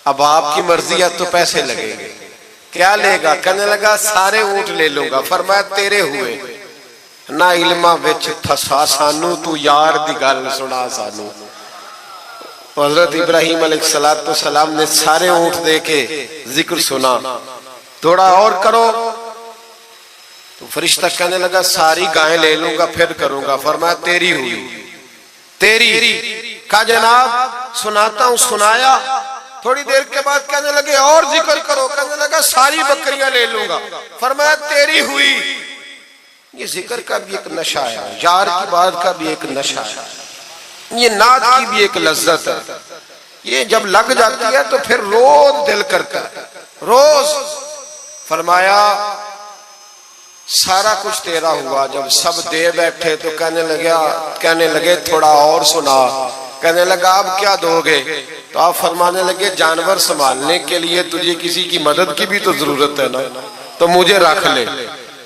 اب آپ کی مرضی ہے تو پیسے لگیں گے۔ کیا لے گا؟ کہنے لگا سارے اونٹ لے لوں گا۔ فرمایا تیرے ہوئے نہ علمہ وچ پھسا سانو، تو یار دی گل سنا سانو۔ حضرت ابراہیم علیہ السلام نے سارے اونٹ دے کے ذکر سنا، تھوڑا اور کرو۔ تو فرشتہ کہنے لگا ساری گائیں لے لوں گا پھر کروں گا۔ فرمایا تیری ہوئی، تیری۔ کہا جناب سناتا ہوں، سنایا۔ تھوڑی دیر کے بعد کہنے لگے اور ذکر کرو، کہنے لگا ساری بکریاں لے لوں گا۔ فرمایا تیری ہوئی۔ یہ ذکر کا بھی ایک نشہ ہے، یار کی بات کا بھی ایک نشہ ہے، یہ نعت کی بھی ایک لذت ہے۔ یہ جب لگ جاتی ہے تو پھر روز دل کرتا ہے، روز۔ فرمایا سارا کچھ تیرا ہوا۔ جب سب دے بیٹھے تو کہنے لگے تھوڑا اور سنا۔ کہنے لگا اب کیا دو گے؟ تو آپ فرمانے لگے جانور سنبھالنے کے لیے تجھے کسی کی مدد کی بھی تو ضرورت ہے نا، تو مجھے رکھ لے،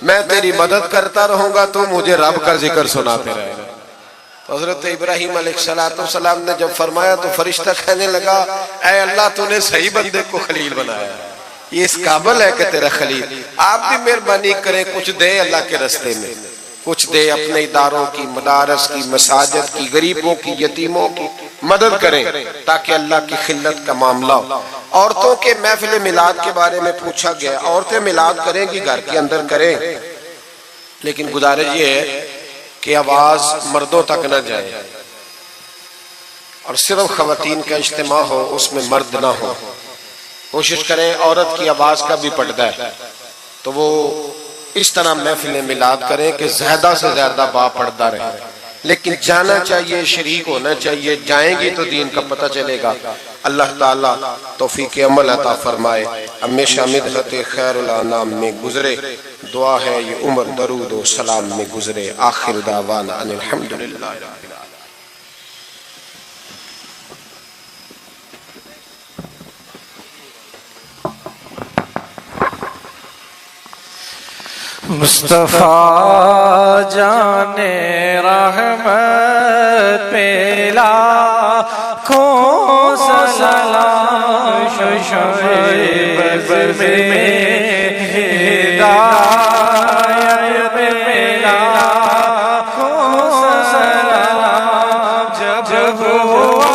میں تیری مدد کرتا رہوں گا، تو مجھے رب کا ذکر سناتے رہے گا۔ تو حضرت ابراہیم علیہ السلام نے جب فرمایا تو فرشتہ کہنے لگا اے اللہ تو نے صحیح بندے کو خلیل بنایا، یہ اس قابل ہے کہ تیرا خلیل۔ آپ بھی مہربانی کریں کچھ دے اللہ کے رستے میں، کچھ دے اپنے اداروں کی، مدارس کی، مساجد کی، غریبوں کی، یتیموں کی مدد کریں تاکہ اللہ کی خلت کا معاملہ ہو۔ عورتوں کے محفل میلاد کے بارے میں پوچھا گیا، عورتیں میلاد کریں گی گھر کے اندر کریں، لیکن گزارش یہ ہے کہ آواز مردوں تک نہ جائے اور صرف خواتین کا اجتماع ہو، اس میں مرد نہ ہو۔ کوشش کریں عورت کی آواز کا بھی پردہ ہے تو وہ اس طرح محفل میلاد کریں کہ زیادہ سے زیادہ با پردہ رہے، لیکن جانا چاہیے، شریک ہونا چاہیے، جائیں گی تو دین کا پتہ چلے گا۔ اللہ تعالیٰ توفیق عمل عطا فرمائے، ہمیشہ مدحت خیر الانام میں گزرے، دعا ہے یہ عمر درود و سلام میں گزرے۔ آخر دعوانا ان الحمدللہ۔ مصطفیٰ جان رحمت پہ لاکھوں سلام، شعیب میں ہدایت میں لاکھوں سلام، جب ہوا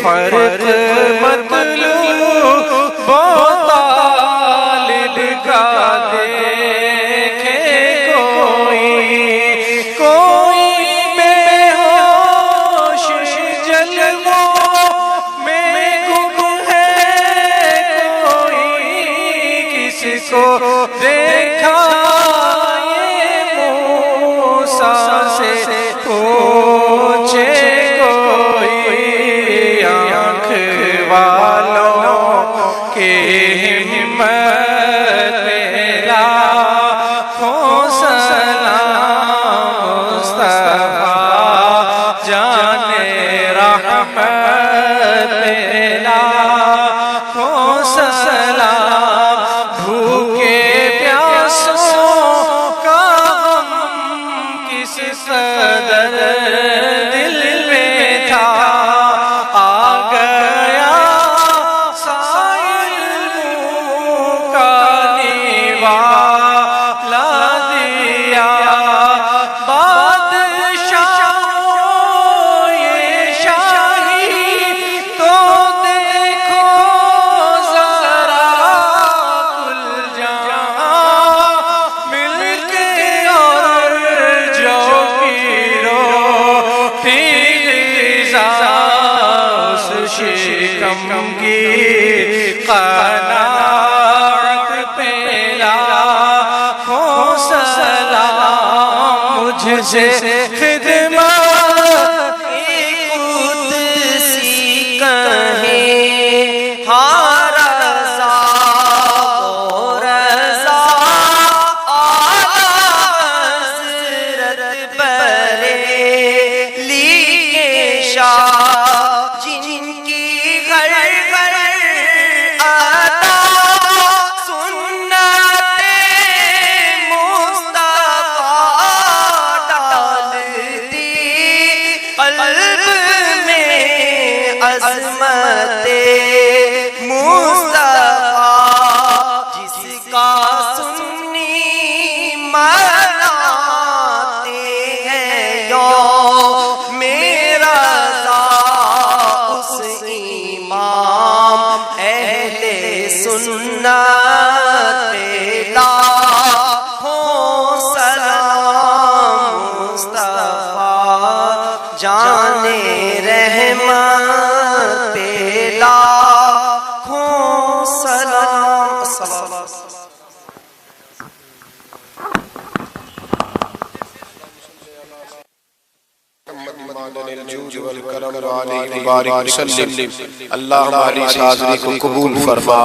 فرق مطلوب و طالب کا دیکھے کوئی بے ہوش جلووں میں گم ہے، کوئی کس کو دیکھا یہ موسیٰ سے پوچھے کوئی، آنکھ والوں کے ہمت پہ لاکھوں سلام، مصطفیٰ جانے رحمت پہ لاکھوں سلام، بھوکے پیاسوں کا غم کس قدر دل میں تھا، آ گیا سائل کا نیوالا دیا، بادشاہوں یہ شاہی تو دیکھو ذرا، کل جہاں مل کے اور جو پیرو فیضا اس شکم کی قناعت پہ لاکھوں سلام، مجھ سے خدمت قدسی کہیں ہاں رضا و رضا، حضرت بریلی کے شاہ جن کی گھر گھر عطا سنت مصطفیٰ ڈالتی قلب میں عظمت مصطفیٰ، جس کا سنی مناتے ہیں یوم رضا، اس امام اہل سنت پہ لاکھوں سلام، مصطفیٰ جانے رحمت پہ لاکھوں سلام، صلوات الجود والکرم علیہ وبارک وسلم۔ اللہ ہماری اس حاضری کو قبول فرما،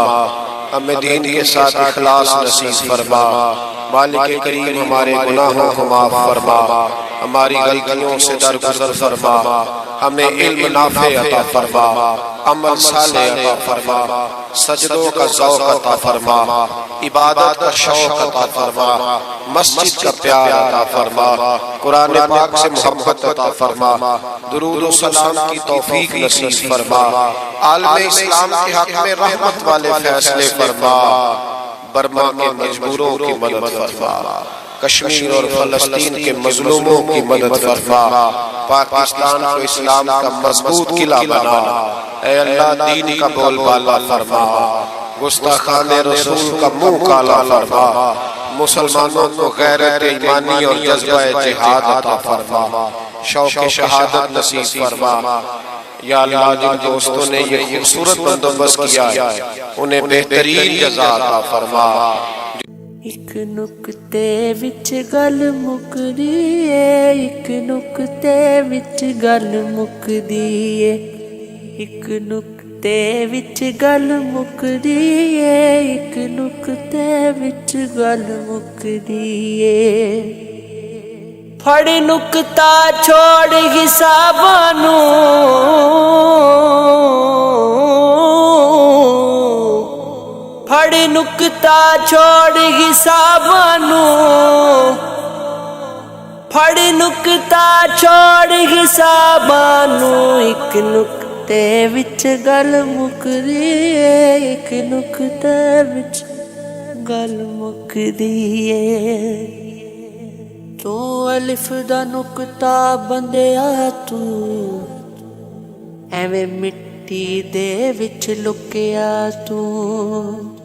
ہمیں دین کے ساتھ اخلاص نصیب فرما، مالک کریم ہمارے گناہوں کو معاف فرما، ہماری غلطیوں سے درگزر فرما، ہمیں علم نافع عطا فرما، عمل صالح عطا فرما، سجدوں کا ذوق عطا فرما، عبادت کا شوق عطا فرما، مسجد کا پیار عطا فرما، قرآن پاک سے محبت عطا فرما، درود و سلام کی توفیق نصیب فرما، عالم اسلام کے حق میں رحمت والے فیصلے فرما، برما کے مجبوروں کی مدد فرما، کشمیر اور فلسطین کے مظلوموں کی مدد فرما، پاکستان کو اسلام کا مضبوط قلعہ بنا، اے اللہ دین کا بول بالا فرما، گستاخان رسول کا منہ کالا فرما، مسلمانوں کو غیرت ایمانی اور جذبہ جہاد عطا فرما، شوق شہادت نصیب فرما، یا اللہ جن دوستوں نے یہ خوبصورت بندوبست کیا ہے انہیں بہترین جزا عطا فرما۔ ایک نکتے وچ گل مکدی ہے، ایک نکتے وچ گل مکدی ہے، ایک نکتے وچ گل مکدی ہے، ایک نکتے وچ گل مکدی ہے، پھڑ نکتا چھوڑ حساباں نوں، پھڑ نکتا چھوڑ حساباں نوں، پھڑ نکتا چھوڑ حساباں نوں، ایک نکتے وچ گل مکدی ہے، ایک نکتے وچ گل مکدی ہے، تو الف دا نکتا بندیا تو ایویں مٹ ਮਿੱਟੀ ਦੇ ਵਿੱਚ ਲੁਕਿਆ ਤੂੰ।